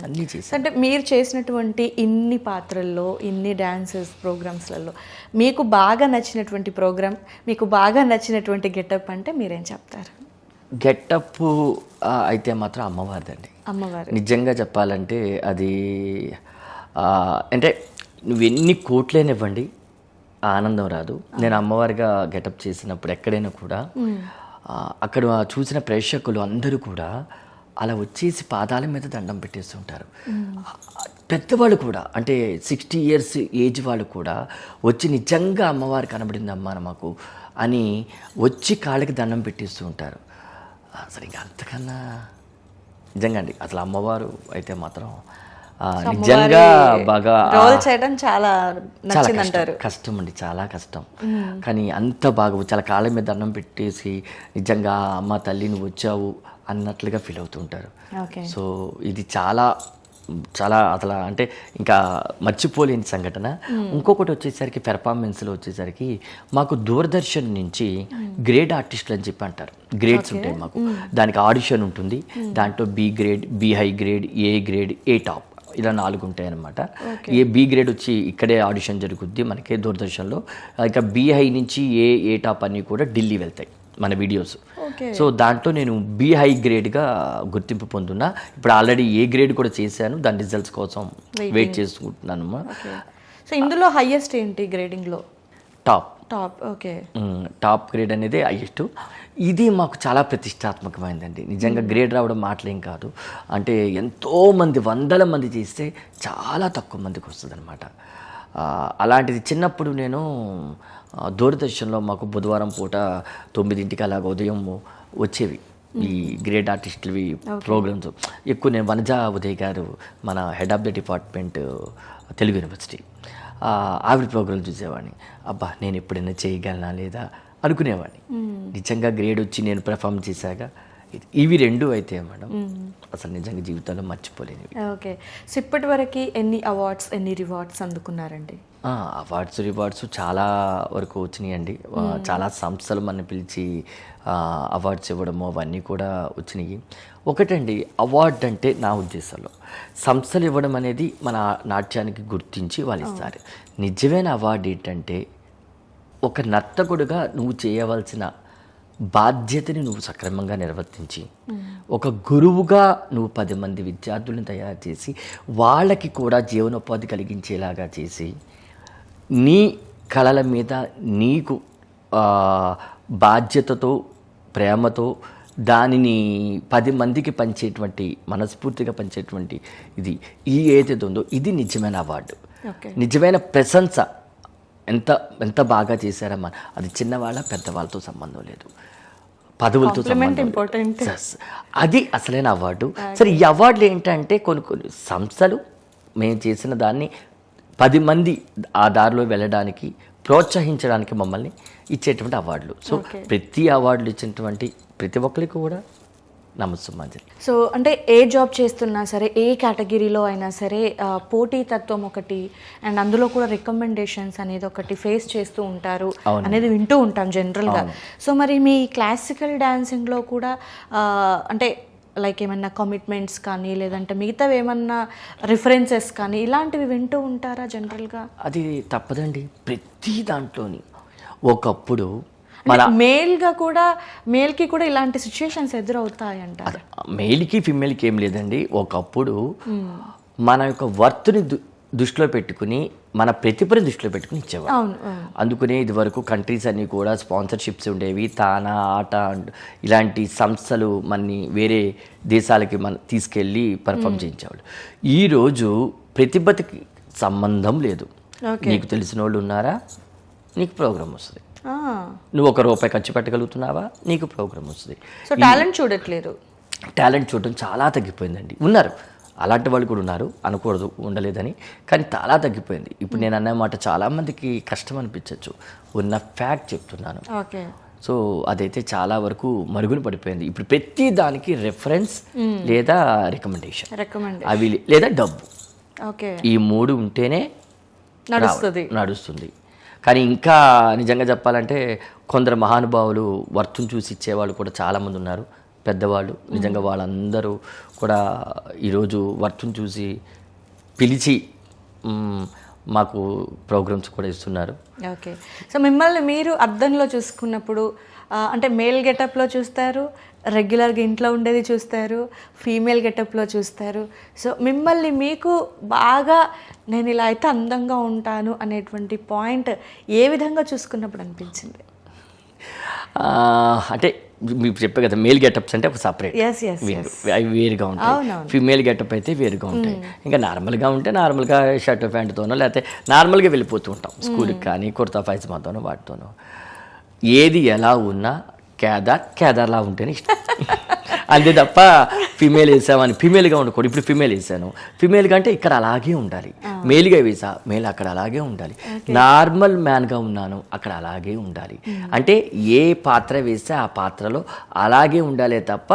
Speaker 2: అన్నీ చేశాను.
Speaker 1: అంటే మీరు చేసినటువంటి ఇన్ని పాత్రల్లో, ఇన్ని డాన్సెస్ ప్రోగ్రామ్స్లలో మీకు బాగా నచ్చినటువంటి ప్రోగ్రామ్, మీకు బాగా నచ్చినటువంటి గెటప్ అంటే మీరేం చెప్తారు?
Speaker 2: గెటప్ అయితే మాత్రం అమ్మవారిదండి.
Speaker 1: అమ్మవారు
Speaker 2: నిజంగా చెప్పాలంటే అది అంటే నువ్వు ఎన్ని కోట్లేనివ్వండి ఆనందం రాదు. నేను అమ్మవారిగా గెటప్ చేసినప్పుడు ఎక్కడైనా కూడా అక్కడ చూసిన ప్రేక్షకులు అందరూ కూడా అలా వచ్చేసి పాదాల మీద దండం పెట్టేస్తుంటారు. పెద్దవాళ్ళు కూడా అంటే 60 ఇయర్స్ ఏజ్ వాళ్ళు కూడా వచ్చి నిజంగా అమ్మవారు కనబడింది అమ్మా మాకు అని వచ్చి కాళ్ళకి దండం పెట్టేస్తూ ఉంటారు. అసలు ఇంకా అంతకన్నా నిజంగా అండి అసలు అమ్మవారు అయితే మాత్రం నిజంగా బాగా
Speaker 1: రోల్ చేయడం చాలా నచ్చిందంటారు.
Speaker 2: కష్టం అండి, చాలా కష్టం. కానీ అంత బాగా చాలా కాళ్ళ మీద దండం పెట్టేసి నిజంగా అమ్మ తల్లి నువ్వు వచ్చావు అన్నట్లుగా ఫీల్ అవుతుంటారు. సో ఇది చాలా చాలా అసలు అంటే ఇంకా మర్చిపోలేని సంఘటన. ఇంకొకటి వచ్చేసరికి పెర్ఫార్మెన్స్లో వచ్చేసరికి మాకు దూరదర్శన్ నుంచి గ్రేడ్ ఆర్టిస్టులు అని చెప్పి అంటారు. గ్రేడ్స్ ఉంటాయి మాకు, దానికి ఆడిషన్ ఉంటుంది. దాంట్లో B grade, B high grade, A grade, A top, ఇలా 4 ఉంటాయి అన్నమాట. ఏ బి గ్రేడ్ వచ్చి ఇక్కడే ఆడిషన్ జరుగుద్ది మనకే దూరదర్శన్లో. ఇక బి హై నుంచి ఏ టాప్ అన్నీ కూడా ఢిల్లీ వెళ్తాయి మన వీడియోస్. సో దాంట్లో నేను బి హై గ్రేడ్గా గుర్తింపు పొందున్నా. ఇప్పుడు ఆల్రెడీ ఏ గ్రేడ్ కూడా చేశాను, దాని రిజల్ట్స్ కోసం వెయిట్ చేసుకుంటున్నాను.
Speaker 1: సో ఇందులో హైయెస్ట్ ఏంటి గ్రేడింగ్లో?
Speaker 2: టాప్.
Speaker 1: ఓకే.
Speaker 2: టాప్ గ్రేడ్ అనేది హైయెస్ట్. ఇది మాకు చాలా ప్రతిష్టాత్మకమైందండి. నిజంగా గ్రేడ్ రావడం మాటలేం కాదు. అంటే ఎంతోమంది 100 మంది చేస్తే చాలా తక్కువ మందికి వస్తుంది అనమాట. అలాంటిది చిన్నప్పుడు నేను దూరదర్శన్లో మాకు బుధవారం పూట 9ంటికి అలాగ ఉదయం వచ్చేవి ఈ గ్రేట్ ఆర్టిస్టులవి ప్రోగ్రామ్స్. ఎక్కువ నేను వనజా ఉదయ్ గారు మన head of the department Telugu university, ఆవిడ ప్రోగ్రాం చూసేవాడిని. అబ్బా నేను ఎప్పుడైనా చేయగలనా లేదా అనుకునేవాడిని. నిజంగా గ్రేడ్ వచ్చి నేను పెర్ఫామ్ చేశాక ఇవి 2 అయితే మేడం అసలు నిజంగా జీవితంలో మర్చిపోలేనివి.
Speaker 1: ఓకే. సో ఇప్పటి వరకు ఎన్ని అవార్డ్స్, ఎన్ని రివార్డ్స్ అందుకున్నారండి?
Speaker 2: అవార్డ్స్ రివార్డ్స్ చాలా వరకు వచ్చినాయండి. చాలా సంస్థలు మన పిలిచి అవార్డ్స్ ఇవ్వడము అవన్నీ కూడా వచ్చినాయి. ఒకటండి, అవార్డు అంటే నా ఉద్దేశంలో సంస్థలు ఇవ్వడం అనేది మన నాట్యానికి గుర్తించి వాళ్ళు ఇస్తారు. నిజమైన అవార్డు ఏంటంటే ఒక నర్తకుడుగా నువ్వు చేయవలసిన బాధ్యతని నువ్వు సక్రమంగా నిర్వర్తించి, ఒక గురువుగా నువ్వు 10 మంది విద్యార్థులను తయారు చేసి వాళ్ళకి కూడా జీవనోపాధి కలిగించేలాగా చేసి, నీ కళల మీద నీకు బాధ్యతతో ప్రేమతో దానిని 10 మందికి పంచేటువంటి మనస్ఫూర్తిగా పంచేటువంటి ఇది ఏదైతే ఉందో ఇది నిజమైన అవార్డు. నిజమైన ప్రశంస. ఎంత బాగా చేశారమ్మా, అది చిన్నవాళ్ళ పెద్దవాళ్ళతో సంబంధం లేదు. పదవులతో
Speaker 1: Compliment
Speaker 2: సంబంధం
Speaker 1: important.
Speaker 2: లేదు. Yes. అది అసలైన అవార్డు. సరే ఈ అవార్డులు ఏంటంటే కొన్ని సంస్థలు మేము చేసిన దాన్ని 10 మంది ఆ దారిలో వెళ్ళడానికి ప్రోత్సహించడానికి మమ్మల్ని ఇచ్చేటువంటి అవార్డులు. సో ప్రతి అవార్డులు ఇచ్చినటువంటి ప్రతి ఒక్కరికి కూడా నమస్సుమాంజలి.
Speaker 1: సో అంటే ఏ జాబ్ చేస్తున్నా సరే, ఏ కేటగిరీలో అయినా సరే పోటీతత్వం ఒకటి, అండ్ అందులో కూడా రికమెండేషన్స్ అనేది ఒకటి ఫేస్ చేస్తూ ఉంటారు అనేది వింటూ ఉంటాం జనరల్గా. సో మరి మీ క్లాసికల్ డాన్సింగ్లో కూడా అంటే లైక్ ఏమన్నా కమిట్మెంట్స్ కానీ లేదంటే మిగతావి ఏమన్నా రిఫరెన్సెస్ కానీ ఇలాంటివి వింటూ ఉంటారా జనరల్గా?
Speaker 2: అది తప్పదండి. ప్రతి దాంట్లోని ఒకప్పుడు
Speaker 1: మేల్కి కూడా ఇలాంటి సిచ్యుయేషన్స్ ఎదురవుతాయంట.
Speaker 2: మేల్కి ఫిమేల్కి ఏం లేదండి. ఒకప్పుడు మన యొక్క వర్త్ని దృష్టిలో పెట్టుకుని మన ప్రతిభని దృష్టిలో పెట్టుకుని ఇచ్చేవారు. అందుకనే ఇది వరకు కంట్రీస్ అన్నీ కూడా స్పాన్సర్షిప్స్ ఉండేవి. తానా ఆట ఇలాంటి సంస్థలు మనని వేరే దేశాలకి తీసుకెళ్ళి పర్ఫామ్ చేయించేవాళ్ళు. ఈరోజు ప్రతిభకి సంబంధం లేదు. నీకు తెలిసిన వాళ్ళు ఉన్నారా, నీకు ప్రోగ్రామ్ వస్తుంది. నువ్వు ₹1 ఖర్చు పెట్టగలుగుతున్నావా, నీకు ప్రోగ్రామ్ వస్తుంది.
Speaker 1: సో టాలెంట్ చూడట్లేదు.
Speaker 2: టాలెంట్ చూడటం చాలా తగ్గిపోయిందండి. ఉన్నారు, అలాంటి వాళ్ళు కూడా ఉన్నారు, అనకూడదు ఉండలేదని, కానీ చాలా తగ్గిపోయింది. ఇప్పుడు నేను అన్నమాట చాలామందికి కష్టం అనిపించవచ్చు, ఉన్న ఫ్యాక్ట్ చెప్తున్నాను. సో అదైతే చాలా వరకు మరుగున పడిపోయింది. ఇప్పుడు ప్రతి దానికి రెఫరెన్స్ లేదా రికమెండేషన్, అవి లేదా డబ్బు, ఈ 3 ఉంటేనే నడుస్తుంది. కానీ ఇంకా నిజంగా చెప్పాలంటే కొందరు మహానుభావులు వర్తుని చూసి ఇచ్చేవాళ్ళు కూడా చాలామంది ఉన్నారు, పెద్దవాళ్ళు. నిజంగా వాళ్ళందరూ కూడా ఈరోజు వర్తుని చూసి పిలిచి మాకు ప్రోగ్రామ్స్ కూడా ఇస్తున్నారు.
Speaker 1: ఓకే. సో మిమ్మల్ని మీరు అద్దంలో చూసుకున్నప్పుడు అంటే మేల్ గెటప్లో చూస్తారు, రెగ్యులర్గా ఇంట్లో ఉండేది చూస్తారు, ఫీమేల్ గెటప్లో చూస్తారు. సో మిమ్మల్ని మీకు బాగా నేను ఇలా అయితే అందంగా ఉంటాను అనేటువంటి పాయింట్ ఏ విధంగా చూసుకున్నప్పుడు అనిపించింది?
Speaker 2: అంటే మీకు చెప్పే కదా, మేల్ గెటప్స్ అంటే ఒక సపరేట్, అవి వేరుగా ఉంటాయి. ఫీమేల్ గెటప్ అయితే వేరుగా ఉంటాయి. ఇంకా నార్మల్గా ఉంటే నార్మల్గా షర్ట్ ప్యాంట్తోనో లేకపోతే నార్మల్గా వెళ్ళిపోతూ ఉంటాం స్కూల్కి కానీ, కుర్తా పైజమాతోనో వాటితోనో. ఏది ఎలా ఉన్నా కేదార్లా ఉంటేనే ఇష్టం. అంతే తప్ప ఫీమేల్ వేసామని ఫీమేల్గా ఉండకూడదు. ఇప్పుడు ఫీమేల్ వేసాను, ఫీమేల్గా అంటే ఇక్కడ అలాగే ఉండాలి. మేల్గా వేసా, మేల్ అక్కడ అలాగే ఉండాలి. నార్మల్ మ్యాన్గా ఉన్నాను, అక్కడ అలాగే ఉండాలి. అంటే ఏ పాత్ర వేస్తే ఆ పాత్రలో అలాగే ఉండాలే తప్ప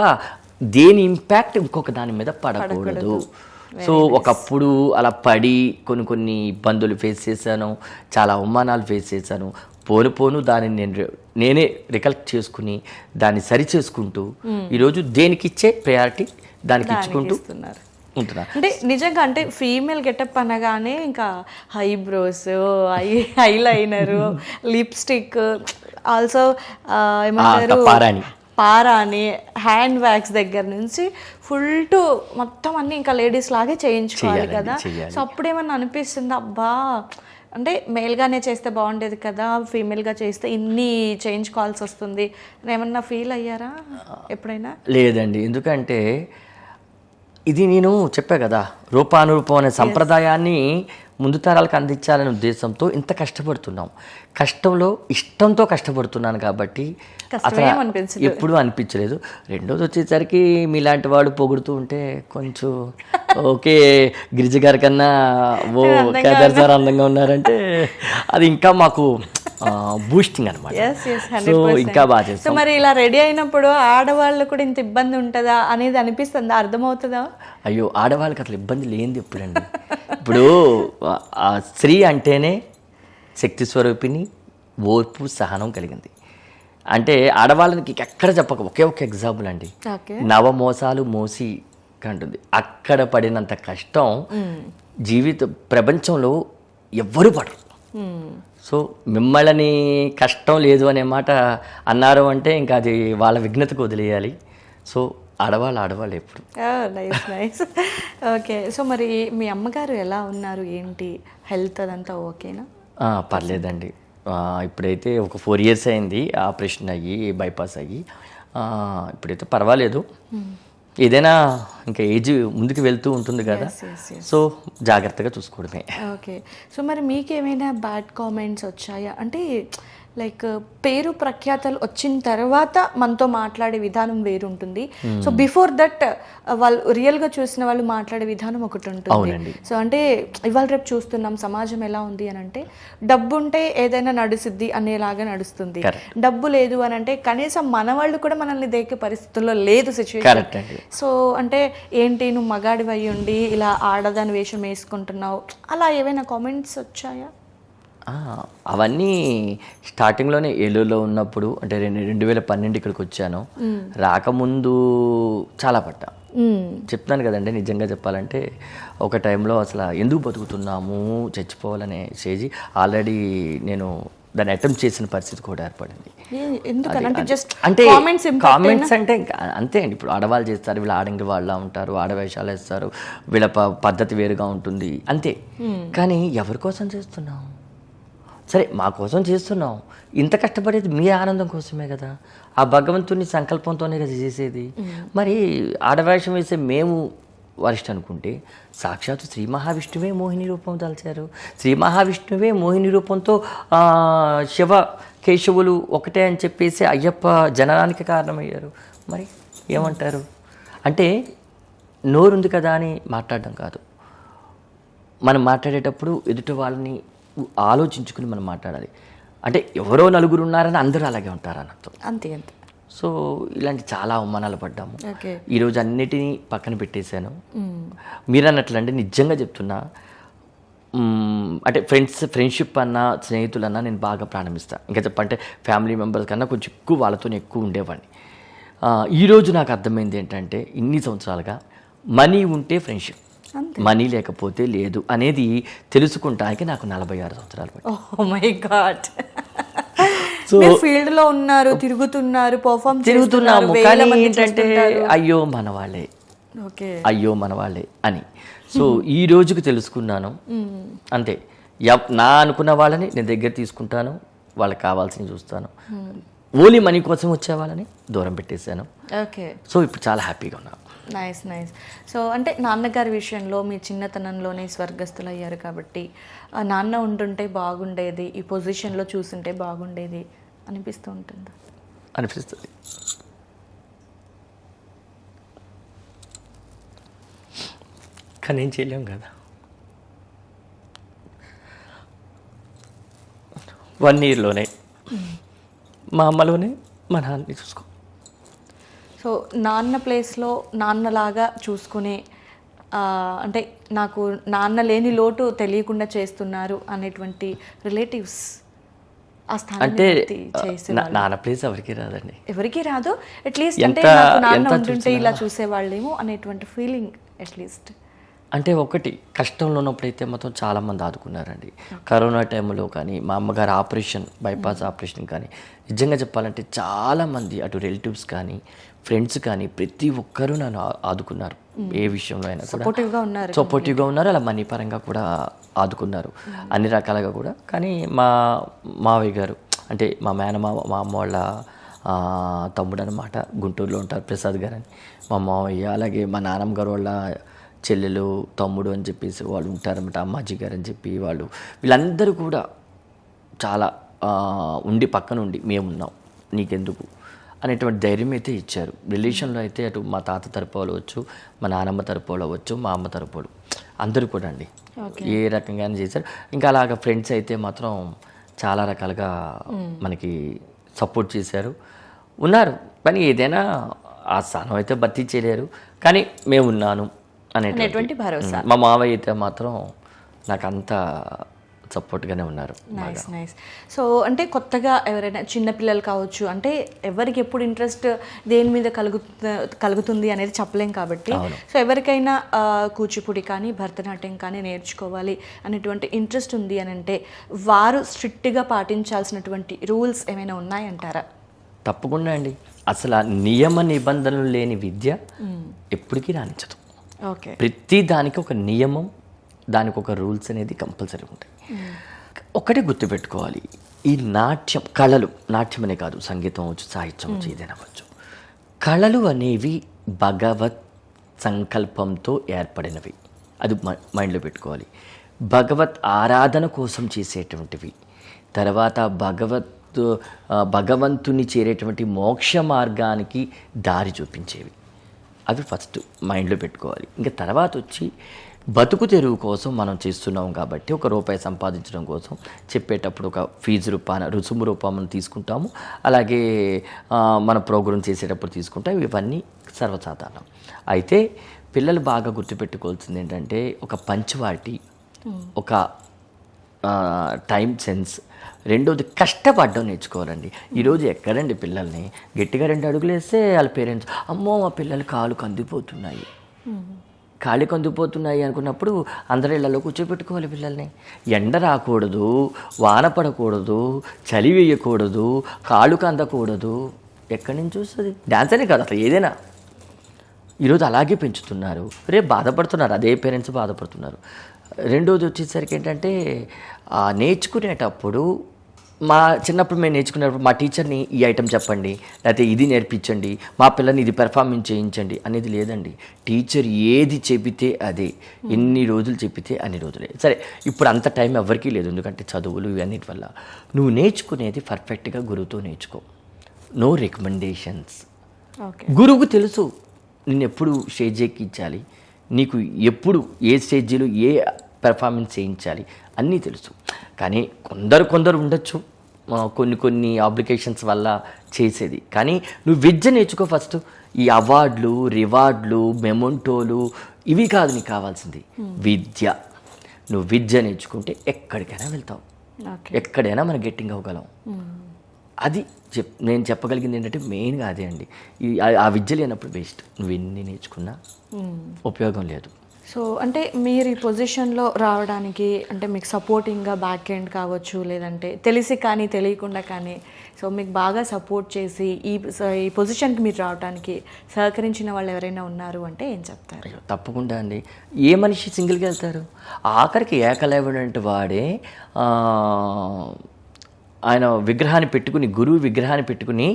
Speaker 2: దేని ఇంపాక్ట్ ఇంకొక దాని మీద పడకూడదు. సో ఒకప్పుడు అలా పడి కొన్ని ఇబ్బందులు ఫేస్ చేశాను, చాలా అవమానాలు ఫేస్ చేశాను. పోను దానిని నేనే రికలెక్ట్ చేసుకుని దాన్ని సరి చేసుకుంటూ ఈరోజు దేనికి ఇచ్చే ప్రయారిటీ దానికి ఇచ్చుకుంటూ ఉంటున్నారు.
Speaker 1: అంటే నిజంగా అంటే ఫీమేల్ గెటప్ అనగానే ఇంకా ఐబ్రోస్, ఐలైనరు, లిప్స్టిక్, ఆల్సో ఏమంటారు పారాని, హ్యాండ్ వ్యాక్స్ దగ్గర నుంచి ఫుల్ టు మొత్తం అన్నీ ఇంకా లేడీస్ లాగే చేయించుకోవాలి కదా. సో అప్పుడేమన్నా అనిపిస్తుంది, అబ్బా అంటే మేల్గానే చేస్తే బాగుండేది కదా, ఫీమేల్గా చేస్తే ఇన్ని చేయించుకోవాల్సి వస్తుంది ఏమన్నా ఫీల్ అయ్యారా ఎప్పుడైనా?
Speaker 2: లేదండి, ఎందుకంటే ఇది నేను చెప్పా కదా, రూపానురూపం అనే సంప్రదాయాన్ని ముందు తరాలకు అందించాలనే ఉద్దేశంతో ఇంత కష్టపడుతున్నాం. కష్టంలో ఇష్టంతో కష్టపడుతున్నాను కాబట్టి అసలు ఎప్పుడూ అనిపించలేదు. రెండోది వచ్చేసరికి మీలాంటి వాడు పొగుడుతూ ఉంటే కొంచెం ఓకే, గిరిజ గారి కన్నా కేదార్ సార్ అందంగా ఉన్నారంటే అది ఇంకా మాకు బూస్టింగ్ అనమాట. సో ఇంకా బాగా చేస్తాం.
Speaker 1: సో మరి ఇలా రెడీ అయినప్పుడు ఆడవాళ్ళు కూడా ఇంత ఇబ్బంది ఉంటుందా అనేది అనిపిస్తుందా, అర్థమవుతుందా?
Speaker 2: అయ్యో, ఆడవాళ్ళకి అసలు ఇబ్బంది లేనిది ఎప్పుడండి. ఇప్పుడు స్త్రీ అంటేనే శక్తి స్వరూపిణి, ఓర్పు సహనం కలిగింది. అంటే ఆడవాళ్ళకి ఎక్కడ చెప్పక ఒకే ఒక ఎగ్జాంపుల్ అండి, నవమోసాలు మోసి కంటుంది. అక్కడ పడినంత కష్టం జీవిత ప్రపంచంలో ఎవ్వరూ పడరు. సో మిమ్మల్ని కష్టం లేదు అనే మాట అన్నారు అంటే ఇంకా అది వాళ్ళ విఘ్నతకు వదిలేయాలి. సో ఆడవాళ్ళు ఎప్పుడు.
Speaker 1: నైస్. ఓకే. సో మరి మీ అమ్మగారు ఎలా ఉన్నారు, ఏంటి హెల్త్ అదంతా ఓకేనా?
Speaker 2: పర్లేదండి. ఇప్పుడైతే ఒక 4 years అయింది ఆపరేషన్ అయ్యి, బైపాస్ అయ్యి. ఇప్పుడైతే పర్వాలేదు. ఏదైనా ఇంకా ఏజ్ ముందుకు వెళ్తూ ఉంటుంది కదా, సో జాగ్రత్తగా చూసుకోవడమే.
Speaker 1: ఓకే. సో మరి మీకేమైనా బ్యాడ్ కామెంట్స్ వచ్చాయా? అంటే లైక్ పేరు ప్రఖ్యాతలు వచ్చిన తర్వాత మనతో మాట్లాడే విధానం వేరు ఉంటుంది. సో బిఫోర్ దట్ వాళ్ళు రియల్గా చూసిన వాళ్ళు మాట్లాడే విధానం ఒకటి ఉంటుంది.
Speaker 2: అవునండి.
Speaker 1: సో అంటే ఇవాళ రేపు చూస్తున్నాం సమాజం ఎలా ఉంది అని అంటే డబ్బు ఉంటే ఏదైనా నడుస్తుంది అనేలాగా నడుస్తుంది. డబ్బు లేదు అని అంటే కనీసం మన వాళ్ళు కూడా మనల్ని దేకే పరిస్థితుల్లో లేదు సిచ్యువేషన్. సో అంటే ఏంటి నువ్వు మగాడి అయి ఉండి ఇలా ఆడదాని వేషం వేసుకుంటున్నావు, అలా ఏవైనా కామెంట్స్ వచ్చాయా?
Speaker 2: అవన్నీ స్టార్టింగ్లోనే ఏలూరులో ఉన్నప్పుడు అంటే 2012 ఇక్కడికి వచ్చాను. రాకముందు చాలా పడ్డా. చెప్తాను కదండి, నిజంగా చెప్పాలంటే ఒక టైంలో అసలు ఎందుకు బతుకుతున్నాము, చచ్చిపోవాలనే స్టేజ్ ఆల్రెడీ నేను దాన్ని అటెంప్ట్ చేసిన పరిస్థితి కూడా ఏర్పడింది. అంటే కామెంట్స్ అంటే అంతే అండి. ఇప్పుడు ఆడవాళ్ళు చేస్తారు, వీళ్ళు ఆడంగి వాళ్ళ ఉంటారు, ఆడవేషాలు వేస్తారు, వీళ్ళ పద్ధతి వేరుగా ఉంటుంది అంతే. కానీ ఎవరి కోసం చేస్తున్నాం? సరే మా కోసం చేస్తున్నాం, ఇంత కష్టపడేది మీ ఆనందం కోసమే కదా, ఆ భగవంతుని సంకల్పంతోనే కదా చేసేది. మరి ఆడవేషం వేసే మేము వరిష్ఠ అనుకుంటే సాక్షాత్తు శ్రీ మహావిష్ణువే మోహిని రూపం దాల్చారు. శ్రీ మహావిష్ణువే మోహిని రూపంతో శివ కేశవులు ఒకటే అని చెప్పేసి అయ్యప్ప జననానికి కారణమయ్యారు. మరి ఏమంటారు? అంటే నోరుంది కదా అని మాట్లాడడం కాదు, మనం మాట్లాడేటప్పుడు ఎదుటి వాళ్ళని ఆలోచించుకుని మనం మాట్లాడాలి. అంటే ఎవరో నలుగురు ఉన్నారని అందరూ అలాగే ఉంటారు అన్నట్టు.
Speaker 1: అంతే అంతే.
Speaker 2: సో ఇలాంటి చాలా అవమానాలు పడ్డాము. ఈరోజు అన్నిటినీ పక్కన పెట్టేశాను. మీరు అన్నట్లంటే నిజంగా చెప్తున్నా, అంటే ఫ్రెండ్షిప్ అన్నా స్నేహితులన్నా నేను బాగా ప్రారంభిస్తాను. ఇంకా చెప్పంటే ఫ్యామిలీ మెంబర్స్ కన్నా కొంచెం ఎక్కువ వాళ్ళతో ఎక్కువ ఉండేవాడిని. ఈరోజు నాకు అర్థమైంది ఏంటంటే ఇన్ని సంవత్సరాలుగా మనీ ఉంటే ఫ్రెండ్షిప్, మనీ లేకపోతే లేదు అనేది తెలుసుకుంటానికి నాకు 46 సంవత్సరాలు పట్టింది.
Speaker 1: Oh my god. So field లో ఉన్నారు, తిరుగుతున్నారు, పర్ఫార్మ్
Speaker 2: తిరుగుతున్నాము, కానీ ఏంటంటే అయ్యో మన వాళ్ళే అని. సో ఈ రోజుకి తెలుసుకున్నాను అంతే. నా అనుకున్న వాళ్ళని నేను దగ్గర తీసుకుంటాను, వాళ్ళకి కావాల్సింది చూస్తాను. ఓన్లీ మనీ కోసం వచ్చే వాళ్ళని దూరం పెట్టేశాను. సో ఇప్పుడు చాలా హ్యాపీగా ఉన్నాను.
Speaker 1: నైస్. సో అంటే నాన్నగారి విషయంలో మీ చిన్నతనంలోనే స్వర్గస్థులు అయ్యారు కాబట్టి నాన్న ఉంటుంటే బాగుండేది, ఈ పొజిషన్లో చూస్తుంటే బాగుండేది అనిపిస్తూ ఉంటుంది.
Speaker 2: అనిపిస్తుంది. కానీ ఏం చేయలేం కదా. 1 yearలోనే మా అమ్మలోనే మా నాన్నని చూసుకో.
Speaker 1: సో నాన్న ప్లేస్లో నాన్నలాగా చూసుకునే, అంటే నాకు నాన్న లేని లోటు తెలియకుండా చేస్తున్నారు అనేటువంటి రిలేటివ్స్ ఆ
Speaker 2: అంటే నాన్న ప్లేస్ ఎవరికి రాదు.
Speaker 1: అట్లీస్ట్ అంటే నాకు నాన్న ఉంటుంటే ఇలా చూసేవాళ్ళేమో అనేటువంటి ఫీలింగ్ అట్లీస్ట్.
Speaker 2: అంటే ఒకటి కష్టంలో ఉన్నప్పుడైతే మొత్తం చాలామంది ఆదుకున్నారండి. కరోనా టైంలో కానీ మా అమ్మగారు ఆపరేషన్, బైపాస్ ఆపరేషన్ కానీ నిజంగా చెప్పాలంటే చాలామంది అటు రిలేటివ్స్ కానీ ఫ్రెండ్స్ కానీ ప్రతి ఒక్కరూ నన్ను ఆదుకున్నారు. ఏ విషయంలో అయినా సపోర్టివ్గా ఉన్నారు. అలా మనీ పరంగా కూడా ఆదుకున్నారు, అన్ని రకాలుగా కూడా. కానీ మా మావయ్య గారు అంటే మా మేనమావ, మా అమ్మ వాళ్ళ తమ్ముడు అనమాట, గుంటూరులో ఉంటారు, ప్రసాద్ గారు అని మా మావయ్య. అలాగే మా నాన్నమ్మ గారు వాళ్ళ చెల్లెలు, తమ్ముడు అని చెప్పేసి వాళ్ళు ఉంటారన్నమాట, అమ్మాజీ గారు అని చెప్పి వాళ్ళు. వీళ్ళందరూ కూడా చాలా ఉండి పక్కన ఉండి మేమున్నాం నీకెందుకు అనేటువంటి ధైర్యం అయితే ఇచ్చారు. రిలేషన్లో అయితే అటు మా తాత తరపు వాళ్ళు అవ్వచ్చు, మా నాన్నమ్మ తరపు వాళ్ళు అవ్వచ్చు, మా అమ్మ తరపు వాళ్ళు అందరూ కూడా అండి ఏ రకంగానే చేశారు. ఇంకా అలాగ ఫ్రెండ్స్ అయితే మాత్రం చాలా రకాలుగా మనకి సపోర్ట్ చేశారు, ఉన్నారు. కానీ ఏదైనా ఆ స్థానం అయితే భర్తీ చేయలేరు, కానీ మేము ఉన్నాను అనేటువంటి
Speaker 1: భరోసా.
Speaker 2: మా మావయ్య అయితే మాత్రం నాకు అంతా సపోర్ట్గానే ఉన్నారు.
Speaker 1: నైస్. సో అంటే కొత్తగా ఎవరైనా చిన్నపిల్లలు కావచ్చు, అంటే ఎవరికి ఎప్పుడు ఇంట్రెస్ట్ దేని మీద కలుగుతుంది అనేది చెప్పలేం కాబట్టి, సో ఎవరికైనా కూచిపూడి కానీ భరతనాట్యం కానీ నేర్చుకోవాలి అనేటువంటి ఇంట్రెస్ట్ ఉంది అని అంటే వారు స్ట్రిక్ట్గా పాటించాల్సినటువంటి రూల్స్ ఏమైనా ఉన్నాయంటారా?
Speaker 2: తప్పకుండా అండి. అసలు నియమ నిబంధనలు లేని విద్య ఎప్పటికీ రాణించదు. ప్రతి దానికి ఒక నియమం, దానికి ఒక రూల్స్ అనేది కంపల్సరీ ఉంటాయి. ఒకటే గుర్తుపెట్టుకోవాలి, ఈ నాట్యం అనే కాదు, సంగీతం అవచ్చు, సాహిత్యం అవచ్చు, ఏదైనా అవ్వచ్చు, కళలు అనేవి భగవత్ సంకల్పంతో ఏర్పడినవి. అది మైండ్లో పెట్టుకోవాలి. భగవత్ ఆరాధన కోసం చేసేటువంటివి. తర్వాత భగవంతుని చేరేటువంటి మోక్ష మార్గానికి దారి చూపించేవి. అవి ఫస్ట్ మైండ్లో పెట్టుకోవాలి. ఇంకా తర్వాత వచ్చి బతుకు తెరువు కోసం మనం చేస్తున్నాం కాబట్టి ₹1 సంపాదించడం కోసం చెప్పేటప్పుడు ఒక ఫీజు రూపాన రుసుము రూపం తీసుకుంటాము. అలాగే మన ప్రోగ్రాం చేసేటప్పుడు తీసుకుంటాం. ఇవన్నీ సర్వసాధారణం. అయితే పిల్లలు బాగా గుర్తుపెట్టుకోవాల్సింది ఏంటంటే ఒక పంచువాలిటీ, ఒక టైం సెన్స్, రెండోది కష్టపడడం నేర్చుకోవాలండి. ఈరోజు ఎక్కడండి పిల్లల్ని గట్టిగా 2 అడుగులు వేస్తే వాళ్ళ పేరెంట్స్ అమ్మో మా పిల్లలు కాళ్ళు కందిపోతున్నాయి అనుకున్నప్పుడు అందరి ఇళ్లలో కూర్చోబెట్టుకోవాలి పిల్లల్ని. ఎండ రాకూడదు, వాన పడకూడదు, చలి వేయకూడదు, కాళ్ళు కందకూడదు. ఎక్కడి నుంచి వస్తుంది? డ్యాన్స్ అనే కాదు, అసలు ఏదైనా. ఈరోజు అలాగే పెంచుతున్నారు, రేపు బాధపడుతున్నారు, అదే పేరెంట్స్ బాధపడుతున్నారు. రెండోది వచ్చేసరికి ఏంటంటే నేర్చుకునేటప్పుడు చిన్నప్పుడు మేము నేర్చుకునేటప్పుడు మా టీచర్ని ఈ ఐటెం చెప్పండి, లేకపోతే ఇది నేర్పించండి, మా పిల్లల్ని ఇది పెర్ఫార్మెన్స్ చేయించండి అనేది లేదండి. టీచర్ ఏది చెబితే అదే, ఎన్ని రోజులు చెప్పితే అన్ని రోజులే. సరే, ఇప్పుడు అంత టైం ఎవరికీ లేదు, ఎందుకంటే చదువులు ఇవన్నిటి వల్ల. నువ్వు నేర్చుకునేది పర్ఫెక్ట్గా గురువుతో నేర్చుకో. No recommendations. గురువుకు తెలుసు నిన్ను ఎప్పుడు స్టేజ్ ఎక్కించాలి, నీకు ఎప్పుడు ఏ స్టేజీలో ఏ పెర్ఫార్మెన్స్ చేయించాలి అన్నీ తెలుసు. కానీ కొందరు ఉండొచ్చు కొన్ని అప్లికేషన్స్ వల్ల చేసేది. కానీ నువ్వు విద్య నేర్చుకో ఫస్ట్. ఈ అవార్డులు, రివార్డులు, మెమొంటోలు ఇవి కాదు నీకు కావాల్సింది, విద్య. నువ్వు విద్య నేర్చుకుంటే ఎక్కడికైనా వెళ్తావు, ఎక్కడైనా మనం గెట్టింగ్ అవ్వగలం. అది నేను చెప్పగలిగింది ఏంటంటే మెయిన్గా అదే అండి. ఆ విద్య లేనప్పుడు వేస్ట్, నువ్వు ఎన్ని నేర్చుకున్నా ఉపయోగం లేదు.
Speaker 1: సో అంటే మీరు ఈ పొజిషన్లో రావడానికి అంటే మీకు సపోర్టింగ్గా బ్యాక్ ఎండ్ కావచ్చు, లేదంటే తెలిసి కానీ తెలియకుండా కానీ సో మీకు బాగా సపోర్ట్ చేసి ఈ పొజిషన్కి మీరు రావడానికి సహకరించిన వాళ్ళు ఎవరైనా ఉన్నారు అంటే ఏం చెప్తారు?
Speaker 2: తప్పకుండా అండి. ఏ మనిషి సింగిల్గా వెళ్తారు? ఆఖరికి ఏకలవ్యుడంటే వాడే ఆయన విగ్రహాన్ని పెట్టుకుని, గురువు విగ్రహాన్ని పెట్టుకుని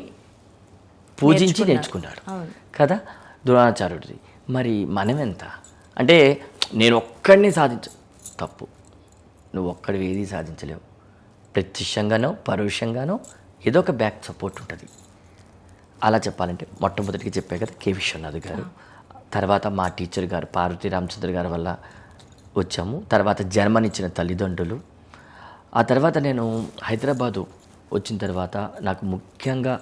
Speaker 2: పూజించి నేర్చుకున్నాడు కదా, ద్రోణాచార్యుడిది. మరి మనం ఎంత అంటే నేను ఒక్కడిని తప్పు. నువ్వు ఒక్కడివి ఏది సాధించలేవు. ప్రత్యక్షంగానో పరోక్షంగానో ఏదో ఒక బ్యాక్ సపోర్ట్ ఉంటుంది. అలా చెప్పాలంటే మొట్టమొదటికి చెప్పే కదా కె విశ్వనాథ్ గారు, తర్వాత మా టీచర్ గారు పార్వతీ రామచంద్ర గారి వల్ల వచ్చాము, తర్వాత జన్మనిచ్చిన తల్లిదండ్రులు. ఆ తర్వాత నేను హైదరాబాదు వచ్చిన తర్వాత నాకు ముఖ్యంగా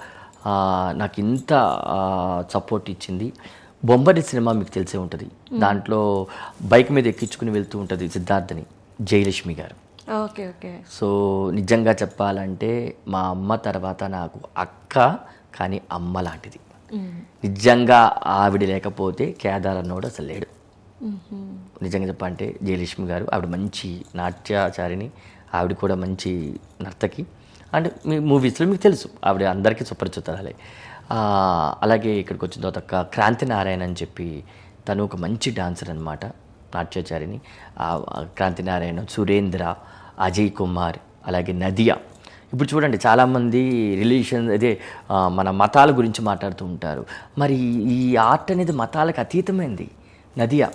Speaker 2: నాకు ఇంత సపోర్ట్ ఇచ్చింది బొమ్మరి సినిమా, మీకు తెలిసే ఉంటుంది. దాంట్లో బైక్ మీద ఎక్కించుకుని వెళ్తూ ఉంటుంది సిద్ధార్థని, జయలక్ష్మి గారు.
Speaker 1: Okay okay.
Speaker 2: సో నిజంగా చెప్పాలంటే మా అమ్మ తర్వాత నాకు అక్క, కానీ అమ్మ లాంటిది. నిజంగా ఆవిడ లేకపోతే కేదార్ అన్నోడు అసలు లేడు. నిజంగా చెప్పాలంటే జయలక్ష్మి గారు ఆవిడ మంచి నాట్యాచారిని, ఆవిడ కూడా మంచి నర్తకి. అంటే మీ మూవీస్లో మీకు తెలుసు ఆవిడ అందరికీ సుపరిచితురాలే. అలాగే ఇక్కడికి వచ్చిన తర్వాత క్రాంతి నారాయణ అని చెప్పి తను ఒక మంచి డాన్సర్ అనమాట, నాట్యాచారిని. క్రాంతి నారాయణ, సురేంద్ర, అజయ్ కుమార్, అలాగే నదియా. ఇప్పుడు చూడండి చాలామంది రిలీజియన్ అదే మన మతాల గురించి మాట్లాడుతూ ఉంటారు. మరి ఈ ఆర్ట్ అనేది మతాలకు అతీతమైంది. నదియా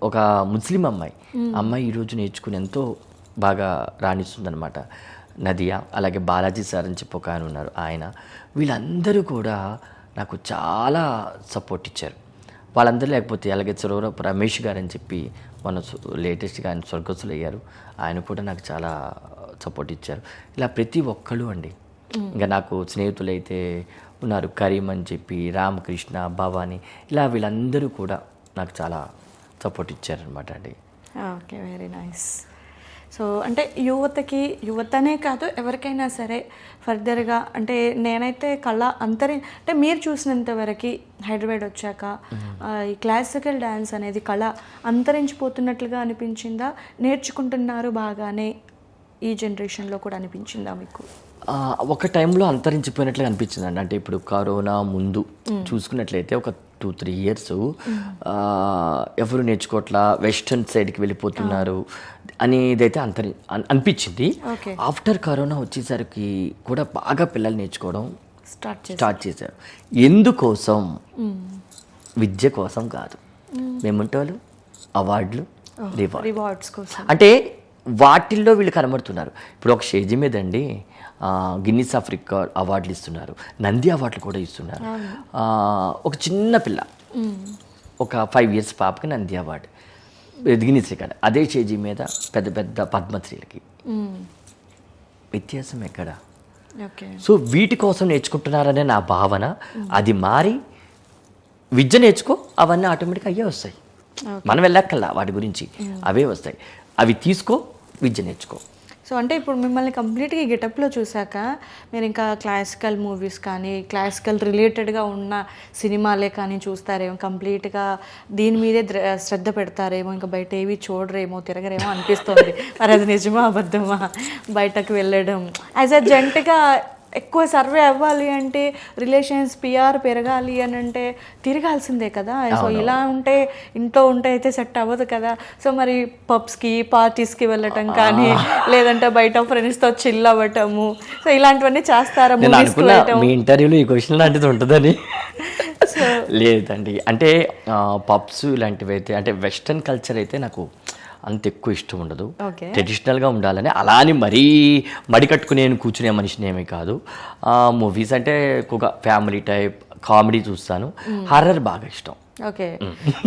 Speaker 2: ఒక ముస్లిం అమ్మాయి ఈరోజు నేర్చుకుని ఎంతో బాగా రాణిస్తుందన్నమాట నదియా. అలాగే బాలాజీ సార్ అని చెప్పి ఒక ఆయన ఉన్నారు, ఆయన. వీళ్ళందరూ కూడా నాకు చాలా సపోర్ట్ ఇచ్చారు. వాళ్ళందరూ లేకపోతే అలాగే చొరవరపు రమేష్ గారు అని చెప్పి మన లేటెస్ట్గా ఆయన స్వర్గస్థులు అయ్యారు, ఆయన కూడా నాకు చాలా సపోర్ట్ ఇచ్చారు. ఇలా ప్రతి ఒక్కళ్ళు అండి. ఇంకా నాకు స్నేహితులు అయితే ఉన్నారు, కరీం అని చెప్పి, రామకృష్ణ, భవానీ, ఇలా వీళ్ళందరూ కూడా నాకు చాలా సపోర్ట్ ఇచ్చారనమాట అండి.
Speaker 1: Okay, very nice. సో అంటే యువతనే కాదు ఎవరికైనా సరే ఫర్దర్గా అంటే నేనైతే అంటే మీరు చూసినంత వరకు హైదరాబాద్ వచ్చాక ఈ క్లాసికల్ డ్యాన్స్ అనేది కళ అంతరించిపోతున్నట్లుగా అనిపించిందా, నేర్చుకుంటున్నారు బాగానే ఈ జనరేషన్లో కూడా అనిపించిందా మీకు?
Speaker 2: ఒక టైంలో అంతరించిపోయినట్లుగా అనిపించిందండి. అంటే ఇప్పుడు కరోనా ముందు చూసుకున్నట్లయితే ఒక 2-3 years ఎవరు నేర్చుకోవట్లా, వెస్టర్న్ సైడ్కి వెళ్ళిపోతున్నారు అనేదైతే అనిపించింది. ఆఫ్టర్ కరోనా వచ్చేసరికి కూడా బాగా పిల్లలు నేర్చుకోవడం స్టార్ట్ చేశారు. ఎందుకోసం? విద్య కోసం కాదు, మేముంటోళ్ళు అవార్డులు, రివార్డ్స్ కోసం. అంటే వాటిల్లో వీళ్ళు కనబడుతున్నారు. ఇప్పుడు ఒక స్టేజ్ మీద అండి గిన్నిస్ ఆఫ్ రికార్డ్ అవార్డులు ఇస్తున్నారు, నంది అవార్డులు కూడా ఇస్తున్నారు. ఒక చిన్న పిల్ల, ఒక 5 years పాపకి నంది అవార్డు, గిన్నిస్ రికార్డ్. అదే స్టేజ్ మీద పెద్ద పెద్ద పద్మశ్రీలకి. వ్యత్యాసం ఎక్కడ? సో వీటి కోసం నేర్చుకుంటున్నారనే నా భావన. అది మారి విద్య నేర్చుకో, అవన్నీ ఆటోమేటిక్గా అయ్యే వస్తాయి. మనం వెళ్ళక్కల్లా వాటి గురించి, అవే వస్తాయి. అవి తీసుకో, విద్య నేర్చుకో.
Speaker 1: సో అంటే ఇప్పుడు మిమ్మల్ని కంప్లీట్గా ఈ గెటప్లో చూశాక మీరు ఇంకా క్లాసికల్ మూవీస్ కానీ క్లాసికల్ రిలేటెడ్గా ఉన్న సినిమాలే కానీ చూస్తారేమో, కంప్లీట్గా దీని మీదే శ్రద్ధ పెడతారేమో, ఇంకా బయట ఏవి చూడరేమో, తిరగరేమో అనిపిస్తుంది. మరి అది నిజమా అబద్ధమా? బయటకు వెళ్ళడం యాజ్ అ జెంట్గా ఎక్కువ సర్వే అవ్వాలి అంటే, రిలేషన్స్ పిఆర్ పెరగాలి అని అంటే తిరగాల్సిందే కదా. సో ఇలా ఉంటే, ఇంట్లో ఉంటే అయితే సెట్ అవ్వదు కదా. సో మరి పబ్స్కి పార్టీస్కి వెళ్ళటం కానీ, లేదంటే బయట ఫ్రెండ్స్తో చిల్ అవ్వటము, సో ఇలాంటివన్నీ చేస్తారా?
Speaker 2: మీ ఇంటర్వ్యూలో ఈ క్వశ్చన్ లాంటిది ఉంటుందని లేదండి. అంటే పబ్స్ ఇలాంటివి అయితే, అంటే వెస్ట్రన్ కల్చర్ అయితే నాకు అంత ఎక్కువ ఇష్టం ఉండదు. ట్రెడిషనల్గా ఉండాలని, అలా అని మరీ మడి కట్టుకుని నేను కూర్చునే మనిషిని ఏమీ కాదు. మూవీస్ అంటే ఎక్కువగా ఫ్యామిలీ టైప్ కామెడీ చూస్తాను. హర్రర్ బాగా ఇష్టం.
Speaker 1: ఓకే,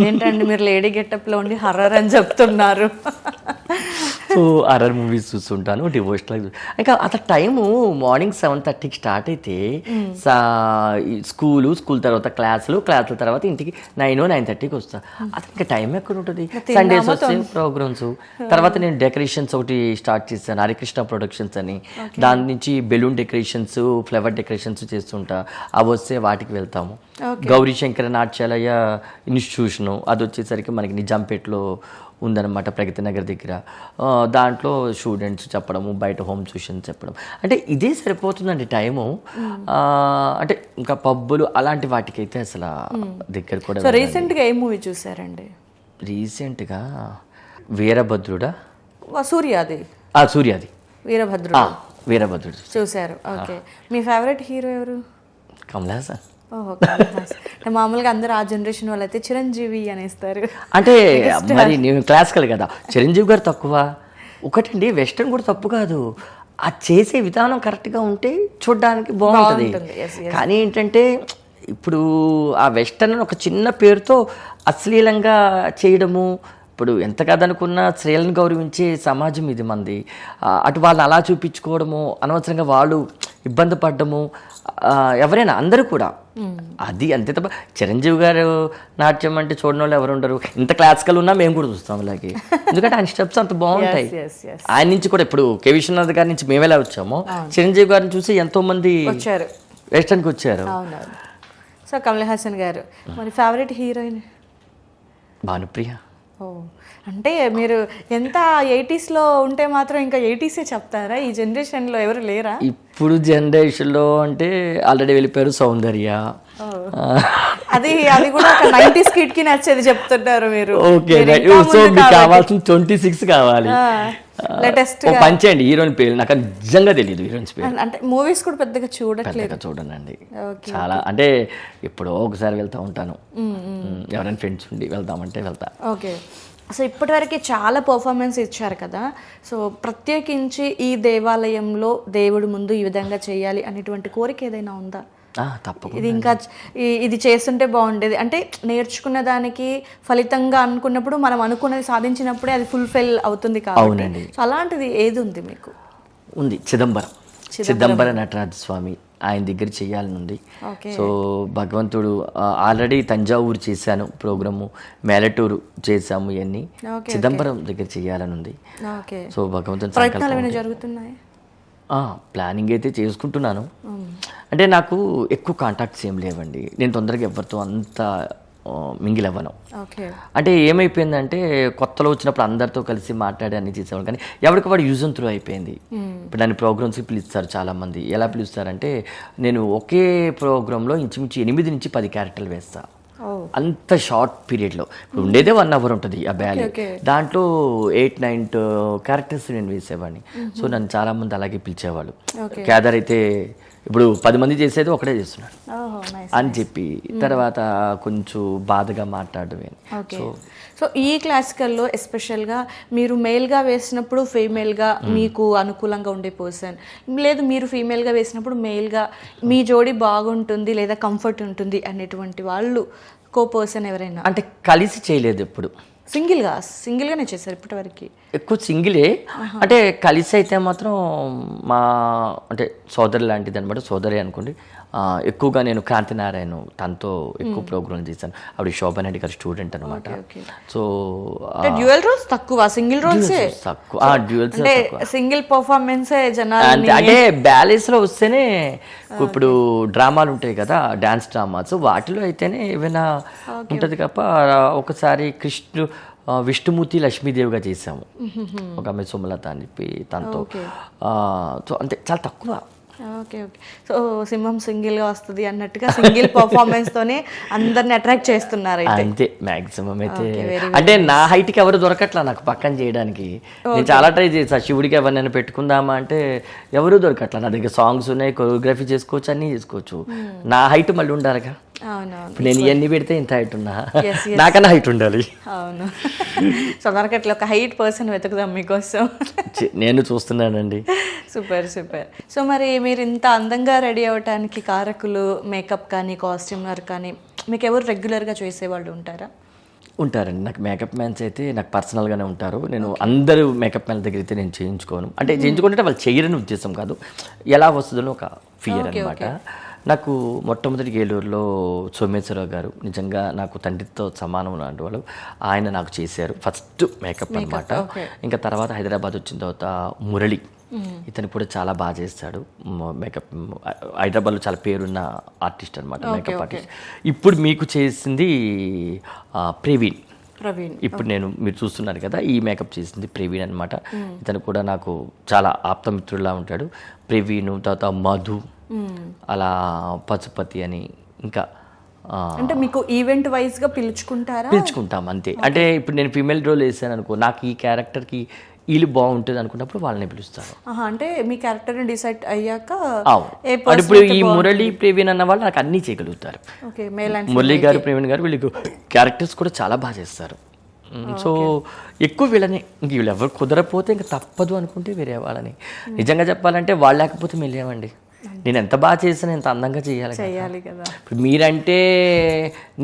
Speaker 1: ఏంటండి మీరు లేడీ గెటప్లో ఉండి హర్రర్ అని చెప్తున్నారు?
Speaker 2: సో హర్రర్ మూవీస్ చూస్తుంటాను, డివోషనల్. ఇంకా అట్లా టైము మార్నింగ్ 7:30కి స్టార్ట్ అయితే స్కూల్ తర్వాత క్లాసుల తర్వాత ఇంటికి 9-9:30కి వస్తాను. అసలు ఇంకా టైం ఎక్కడ ఉంటుంది? సండేస్ వస్తే ప్రోగ్రామ్స్. తర్వాత నేను డెకరేషన్స్ ఒకటి స్టార్ట్ చేశాను, హరికృష్ణ ప్రొడక్షన్స్ అని. దాని నుంచి బెలూన్ డెకరేషన్స్, ఫ్లవర్ డెకరేషన్స్ చేస్తుంటా. అవి వస్తే వాటికి వెళ్తాము. గౌరీ శంకర నాట్యాలయ ఇన్స్టిట్యూషను, అది వచ్చేసరికి మనకి నిజాంపేటలో ఉందన్నమాట, ప్రగతి నగర్ దగ్గర. దాంట్లో స్టూడెంట్స్ చెప్పడము, బయట హోమ్ ట్యూషన్ చెప్పడం, అంటే ఇదే సరిపోతుందండి టైము. అంటే ఇంకా పబ్బులు అలాంటి వాటికైతే అసలు దగ్గర కూడా.
Speaker 1: సో రీసెంట్గా ఏ మూవీ చూసారండి?
Speaker 2: రీసెంట్గా వీరభద్రుడా,
Speaker 1: సూర్యాది
Speaker 2: వీరభద్రుడు
Speaker 1: చూసారు. ఓకే, మీ ఫేవరెట్ హీరో ఎవరు?
Speaker 2: కమల్ హాసన్.
Speaker 1: ఓహో, మామూలుగా అందరూ ఆ జనరేషన్ వాళ్ళు అయితే చిరంజీవి అనేస్తారు.
Speaker 2: అంటే మరి నేను క్లాసికల్ కదా, చిరంజీవి గారు తక్కువ. ఒకటండి, వెస్టర్న్ కూడా తప్పు కాదు, ఆ చేసే విధానం కరెక్ట్గా ఉంటే చూడడానికి బాగుంటుంది. కానీ ఏంటంటే ఇప్పుడు ఆ వెస్టర్న్ ఒక చిన్న పేరుతో అశ్లీలంగా చేయడము. ఇప్పుడు ఎంత కదనుకున్నా స్త్రీలను గౌరవించే సమాజం ఇది మంది. అటు వాళ్ళని అలా చూపించుకోవడము, అనవసరంగా వాళ్ళు ఇబ్బంది పడ్డము, ఎవరైనా అందరూ కూడా అది అంతే తప్ప. చిరంజీవి గారు నాట్యం అంటే చూడని వాళ్ళు ఎవరు ఉండరు. ఇంత క్లాసికల్ ఉన్నా మేము కూడా చూస్తాం అలాగే, ఎందుకంటే ఆయన స్టెప్స్ అంత బాగుంటాయి. ఆయన నుంచి కూడా ఇప్పుడు కె విశ్వనాథ్ గారి నుంచి మేము ఎలా వచ్చామో, చిరంజీవి గారిని చూసి ఎంతో మంది వెస్టర్న్కి వచ్చారు.
Speaker 1: సో కమల్ హాసన్ గారు, మరి ఫేవరెట్ హీరోయిన్?
Speaker 2: భానుప్రియ.
Speaker 1: ఓ, అంటే మీరు ఎంత 80sలో ఉంటే మాత్రం ఇంకా 80సే చెప్తారా? ఈ జనరేషన్లో ఎవరు లేరా?
Speaker 2: ఇప్పుడు జనరేషన్లో అంటే ఆల్రెడీ వెళ్ళిపోయారు సౌందర్య.
Speaker 1: అది కూడా ఒక 90s కిడ్కి నచ్చేది చెప్తుంటారు మీరు.
Speaker 2: ఓకే, సో మీకు కావాల్సిన 26 కావాలి.
Speaker 1: లేటెస్ట్
Speaker 2: పంచేయండి హీరోయిన్ పేరు, నాకు నిజంగా తెలియదు హీరోయిన్స్ పేరు.
Speaker 1: అంటే మూవీస్ కూడా పెద్దగా
Speaker 2: చూడనండి. చాలా అంటే ఎప్పుడో ఒకసారి వెళ్తా ఉంటాను, ఎవరైనా ఫ్రెండ్స్ ఉండి వెళ్తామంటే వెళ్తా.
Speaker 1: ఓకే, సో ఇప్పటివరకు చాలా పర్ఫార్మెన్స్ ఇచ్చారు కదా. సో ప్రత్యేకించి ఈ దేవాలయంలో దేవుడి ముందు ఈ విధంగా చేయాలి అనేటువంటి కోరిక ఏదైనా ఉందా?
Speaker 2: తప్పకుండా.
Speaker 1: ఇది ఇంకా ఇది చేస్తుంటే బాగుండేది అంటే, నేర్చుకున్న దానికి ఫలితంగా అనుకున్నప్పుడు మనం అనుకున్నది సాధించినప్పుడే అది ఫుల్ఫిల్ అవుతుంది కాబట్టి. సో అలాంటిది ఏది ఉంది మీకు?
Speaker 2: ఉంది, చిదంబర నటరాజ స్వామి, ఆయన దగ్గర చేయాలని ఉంది. సో భగవంతుడు ఆల్రెడీ తంజావూరు చేశాను ప్రోగ్రాము, మేలటూరు చేశాము, ఇవన్నీ చిదంబరం దగ్గర చేయాలని ఉంది. సో భగవంతుని
Speaker 1: ప్రయత్నాలు జరుగుతున్నాయి.
Speaker 2: ప్లానింగ్ అయితే చేసుకుంటున్నాను. అంటే నాకు ఎక్కువ కాంటాక్ట్స్ ఏం లేవండి, నేను తొందరగా ఎవరితో అంత మింగిల్ అవ్వను. అంటే ఏమైపోయిందంటే కొత్తలో వచ్చినప్పుడు అందరితో కలిసి మాట్లాడి అన్ని చేసేవాళ్ళు, కానీ ఎవరికి వాడు యూజ్ అండ్ త్రూ అయిపోయింది. ఇప్పుడు నన్ను ప్రోగ్రామ్స్కి పిలుస్తారు చాలామంది. ఎలా పిలుస్తారంటే, నేను ఒకే ప్రోగ్రాంలో ఇంచుమించు 8 నుంచి 10 క్యారెక్టర్లు వేస్తాను. అంత షార్ట్ పీరియడ్లో. ఇప్పుడు ఉండేదే 1 hour ఉంటుంది ఆ బ్యాలీ, దాంట్లో 8-9 క్యారెక్టర్స్ నేను వేసేవాడిని. సో నన్ను చాలామంది అలాగే పిలిచేవాళ్ళు. కేదార్ అయితే ఇప్పుడు 10 మంది చేసేది ఒకటే చేస్తున్నాడు. అని చెప్పి తర్వాత కొంచెం బాధగా మాట్లాడమే.
Speaker 1: ఓకే. సో ఈ క్లాసికల్లో ఎస్పెషల్గా మీరు మేల్గా వేసినప్పుడు ఫీమేల్గా మీకు అనుకూలంగా ఉండే పర్సన్, లేదు మీరు ఫీమేల్గా వేసినప్పుడు మేల్గా మీ జోడి బాగుంటుంది లేదా కంఫర్ట్ ఉంటుంది అనేటువంటి వాళ్ళు పర్సన్ ఎవరైనా?
Speaker 2: అంటే కలిసి చేయలేదు ఎప్పుడు,
Speaker 1: సింగిల్గానే చేశారు ఇప్పటివరకు?
Speaker 2: ఎక్కువ సింగిలే. అంటే కలిసి అయితే మాత్రం మా అంటే సోదరి లాంటిది అనమాట, సోదరి అనుకోండి. ఎక్కువగా నేను కాంతి నారాయణ తనతో ఎక్కువ ప్రోగ్రామ్ చేశాను. ఆవిడ శోభనారెడ్డి గారి స్టూడెంట్ అనమాట. సో
Speaker 1: డ్యూయల్ రోల్స్ తక్కువ, సింగిల్ రోల్స్
Speaker 2: తక్కువ. డ్యూయల్స్
Speaker 1: సింగిల్ పర్ఫార్మెన్స్ జనాలు
Speaker 2: అంటే బ్యాలెన్స్ లో వస్తేనే. ఇప్పుడు డ్రామాలు ఉంటాయి కదా, డాన్స్ డ్రామాస్, వాటిలో అయితేనే ఏమైనా ఉంటది తప్ప. ఒకసారి విష్ణుమూర్తి లక్ష్మీదేవిగా చేసాము, ఒక ఆమె సుమలత అని చెప్పి తనతో. సో అంటే చాలా తక్కువ.
Speaker 1: ఓకే. సో సింహం సింగిల్గా వస్తుంది అన్నట్టుగా సింగిల్ పర్ఫార్మెన్స్తోనే అందరిని అట్రాక్ట్ చేస్తున్నారు
Speaker 2: అంతే మ్యాక్సిమం అయితే. అంటే నా హైట్కి ఎవరు దొరకట్లా నాకు పక్కన చేయడానికి. నేను చాలా ట్రై చేసా, శివుడికి ఎవరినైనా పెట్టుకుందామా అంటే ఎవరు దొరకట్లా. నా దగ్గర సాంగ్స్ ఉన్నాయి, కొరియోగ్రఫీ చేసుకోవచ్చు, అన్నీ చేసుకోవచ్చు. నా హైట్ మళ్ళీ ఉండాలిగా. ఇప్పుడు నేను ఇవన్నీ పెడితే ఇంత హైట్ ఉన్నా, నాకన్నా హైట్ ఉండాలి.
Speaker 1: అవును. సో మనకి అట్లా ఒక హైట్ పర్సన్ వెతుకుదాం మీకోసం.
Speaker 2: నేను చూస్తున్నానండి.
Speaker 1: సూపర్. సో మరి మీరు ఇంత అందంగా రెడీ అవ్వటానికి కారకులు, మేకప్ కానీ కాస్ట్యూమర్ కానీ మీకు ఎవరు రెగ్యులర్గా చేసేవాళ్ళు ఉంటారా?
Speaker 2: ఉంటారండి. నాకు మేకప్ మ్యాన్స్ అయితే నాకు పర్సనల్గానే ఉంటారు. నేను అందరూ మేకప్ మ్యాన్ దగ్గర అయితే నేను చేయించుకోను. అంటే చేయించుకుంటే వాళ్ళు చేయరని ఉద్దేశం కాదు, ఎలా వస్తుందో ఒక ఫియర్ అనమాట. నాకు మొట్టమొదటి ఏలూరులో సోమేశ్వరరావు గారు నిజంగా నాకు తండ్రితో సమానం లాంటి వాళ్ళు. ఆయన నాకు చేశారు ఫస్ట్ మేకప్ అనమాట. ఇంకా తర్వాత హైదరాబాద్ వచ్చిన తర్వాత మురళి, ఇతను కూడా చాలా బాగా చేస్తాడు మేకప్. హైదరాబాద్లో చాలా పేరున్న ఆర్టిస్ట్ అనమాట, మేకప్ ఆర్టిస్ట్. ఇప్పుడు మీకు చేసింది ప్రవీణ్. ఇప్పుడు మీరు చూస్తున్నారు కదా, ఈ మేకప్ చేసింది ప్రవీణ్ అనమాట. ఇతను కూడా నాకు చాలా ఆప్తమిత్రులా ఉంటాడు. ప్రవీణ్, తర్వాత మధు, అలా పశుపతి అని. ఇంకా
Speaker 1: అంటే మీకు ఈవెంట్ వైజ్గా
Speaker 2: పిలుచుకుంటాం అంతే. అంటే ఇప్పుడు నేను ఫీమేల్ రోల్ వేసాను అనుకో, నాకు ఈ క్యారెక్టర్కి వీళ్ళు బాగుంటుంది అనుకున్నప్పుడు వాళ్ళని పిలుస్తాను.
Speaker 1: అంటే మీ క్యారెక్టర్ డిసైడ్ అయ్యాక
Speaker 2: ఇప్పుడు ఈ మురళి, ప్రవీణ్ అన్న వాళ్ళు నాకు అన్నీ చేయగలుగుతారు. మురళి గారు, ప్రవీణ్ గారు వీళ్ళకి క్యారెక్టర్స్ కూడా చాలా బాగా చేస్తారు. సో ఎక్కువ వీళ్ళని, ఇంక వీళ్ళు ఎవరు కుదరపోతే ఇంకా తప్పదు అనుకుంటే వేరే వాళ్ళని. నిజంగా చెప్పాలంటే వాళ్ళు లేకపోతే మేము లేవండి. నేను ఎంత బాగా చేసినా ఎంత అందంగా చేయాలి కదా. ఇప్పుడు మీరంటే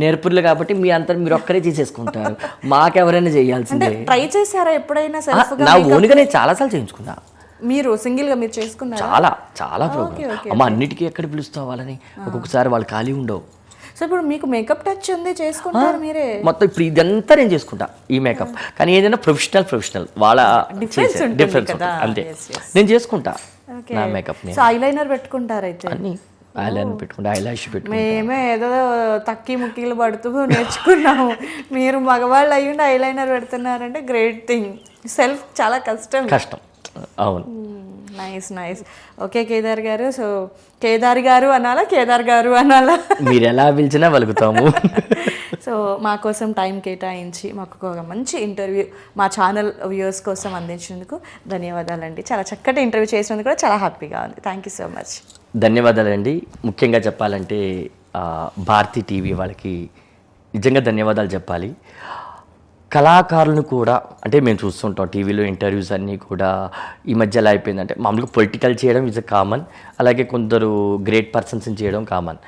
Speaker 2: నేర్పుర్లు కాబట్టి మీ అంతా మీరు ఒక్కరే చేసేసుకుంటారు, మాకెవరైనా చేయాల్సిందే.
Speaker 1: ట్రై చేశారా ఎప్పుడైనా?
Speaker 2: నా ఓన్గా నేను చాలాసార్లు చేయించుకున్నా.
Speaker 1: మీరు సింగిల్గా మీరు చేసుకున్నారా?
Speaker 2: చాలా ప్రోగ్రామ్. అమ్మ అన్నిటికీ ఎక్కడ పిలుస్తావు వాళ్ళని, ఒక్కొక్కసారి వాళ్ళు ఖాళీ ఉండవు.
Speaker 1: సో ఇప్పుడు మీకు మేకప్ టచ్ ఉంది, చేసుకుంటారు మీరే
Speaker 2: మొత్తం. ఇప్పుడు ఇదంతా నేను చేసుకుంటా ఈ మేకప్, కానీ ఏదైనా ప్రొఫెషనల్ వాళ్ళ డిఫరెన్స్ అంతే. నేను చేసుకుంటా నా మేకప్.
Speaker 1: ఐలైనర్ పెట్టుకుంటారు అయితే?
Speaker 2: అన్ని ఐలైనర్ పెట్టుకుంటా, ఐలాష్ పెట్టుకుంటా.
Speaker 1: మేమే ఏదో తక్కి ముక్కీలు పడుతూ నేర్చుకున్నాము, మీరు మగవాళ్ళు అయ్యుండి ఐలైనర్ పెడుతున్నారంటే గ్రేట్ థింగ్. సెల్ఫ్ చాలా కష్టం.
Speaker 2: అవును.
Speaker 1: నైస్. ఓకే కేదార్ గారు. సో కేదార్ గారు అనాలా
Speaker 2: మీరు ఎలా పిలిచినా పలుకుతాము.
Speaker 1: సో మా కోసం టైం కేటాయించి మాకు ఒక మంచి ఇంటర్వ్యూ మా ఛానల్ వ్యూవర్స్ కోసం అందించినందుకు ధన్యవాదాలండి. చాలా చక్కటి ఇంటర్వ్యూ చేసినందుకు కూడా చాలా హ్యాపీగా ఉంది. Thank you so much.
Speaker 2: ధన్యవాదాలండి. ముఖ్యంగా చెప్పాలంటే భారతీ టీవీ వాళ్ళకి నిజంగా ధన్యవాదాలు చెప్పాలి. కళాకారులను కూడా, అంటే మేము చూస్తుంటాం టీవీలో ఇంటర్వ్యూస్ అన్నీ కూడా ఈ మధ్య ఎలా అయిపోయిందంటే, మామూలుగా పొలిటికల్ చేయడం ఇస్ కామన్, అలాగే కొందరు గ్రేట్ పర్సన్స్ని చేయడం కామన్.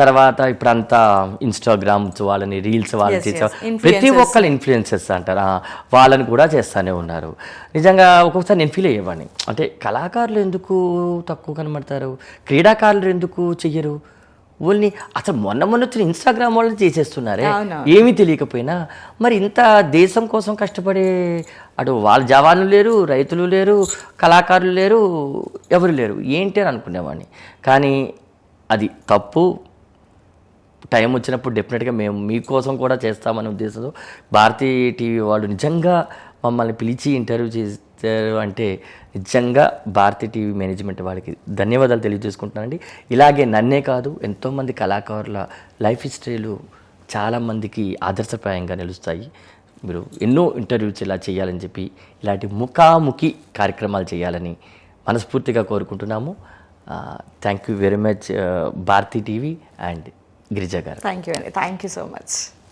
Speaker 2: తర్వాత ఇప్పుడంతా ఇన్స్టాగ్రామ్స్ వాళ్ళని, రీల్స్ వాళ్ళని చేసే ప్రతి ఒక్కరు ఇన్ఫ్లుయెన్సర్స్ అంటారు, వాళ్ళని కూడా చేస్తూనే ఉన్నారు. నిజంగా ఒక్కొక్కసారి నేను ఫీల్ అయ్యేవాడిని, అంటే కళాకారులు ఎందుకు తక్కువ కనబడతారు, క్రీడాకారులు ఎందుకు చెయ్యరు, వాళ్ళని అసలు మొన్న వచ్చిన ఇన్స్టాగ్రామ్ వాళ్ళని చేసేస్తున్నారే ఏమీ తెలియకపోయినా. మరి ఇంత దేశం కోసం కష్టపడే అటు వాళ్ళ జవాన్లు లేరు, రైతులు లేరు, కళాకారులు లేరు, ఎవరు లేరు, ఏంటి అని అనుకునేవాడిని. కానీ అది తప్పు. టైం వచ్చినప్పుడు డెఫినెట్గా మేము మీకోసం కూడా చేస్తామనే ఉద్దేశంతో భారతీ టీవీ వాళ్ళు నిజంగా మమ్మల్ని పిలిచి ఇంటర్వ్యూ చేస్తారు అంటే నిజంగా భారతీ టీవీ మేనేజ్మెంట్ వాళ్ళకి ధన్యవాదాలు తెలియజేసుకుంటున్నానండి. ఇలాగే నన్నే కాదు, ఎంతోమంది కళాకారుల లైఫ్ హిస్టరీలు చాలామందికి ఆదర్శప్రాయంగా నిలుస్తాయి. మీరు ఎన్నో ఇంటర్వ్యూస్ ఇలా చేయాలని చెప్పి, ఇలాంటి ముఖాముఖి కార్యక్రమాలు చేయాలని మనస్ఫూర్తిగా కోరుకుంటున్నాము. Thank you very much Bharati TV and Girija గారు.
Speaker 1: థ్యాంక్ యూ అండి, థ్యాంక్ యూ సో మచ్.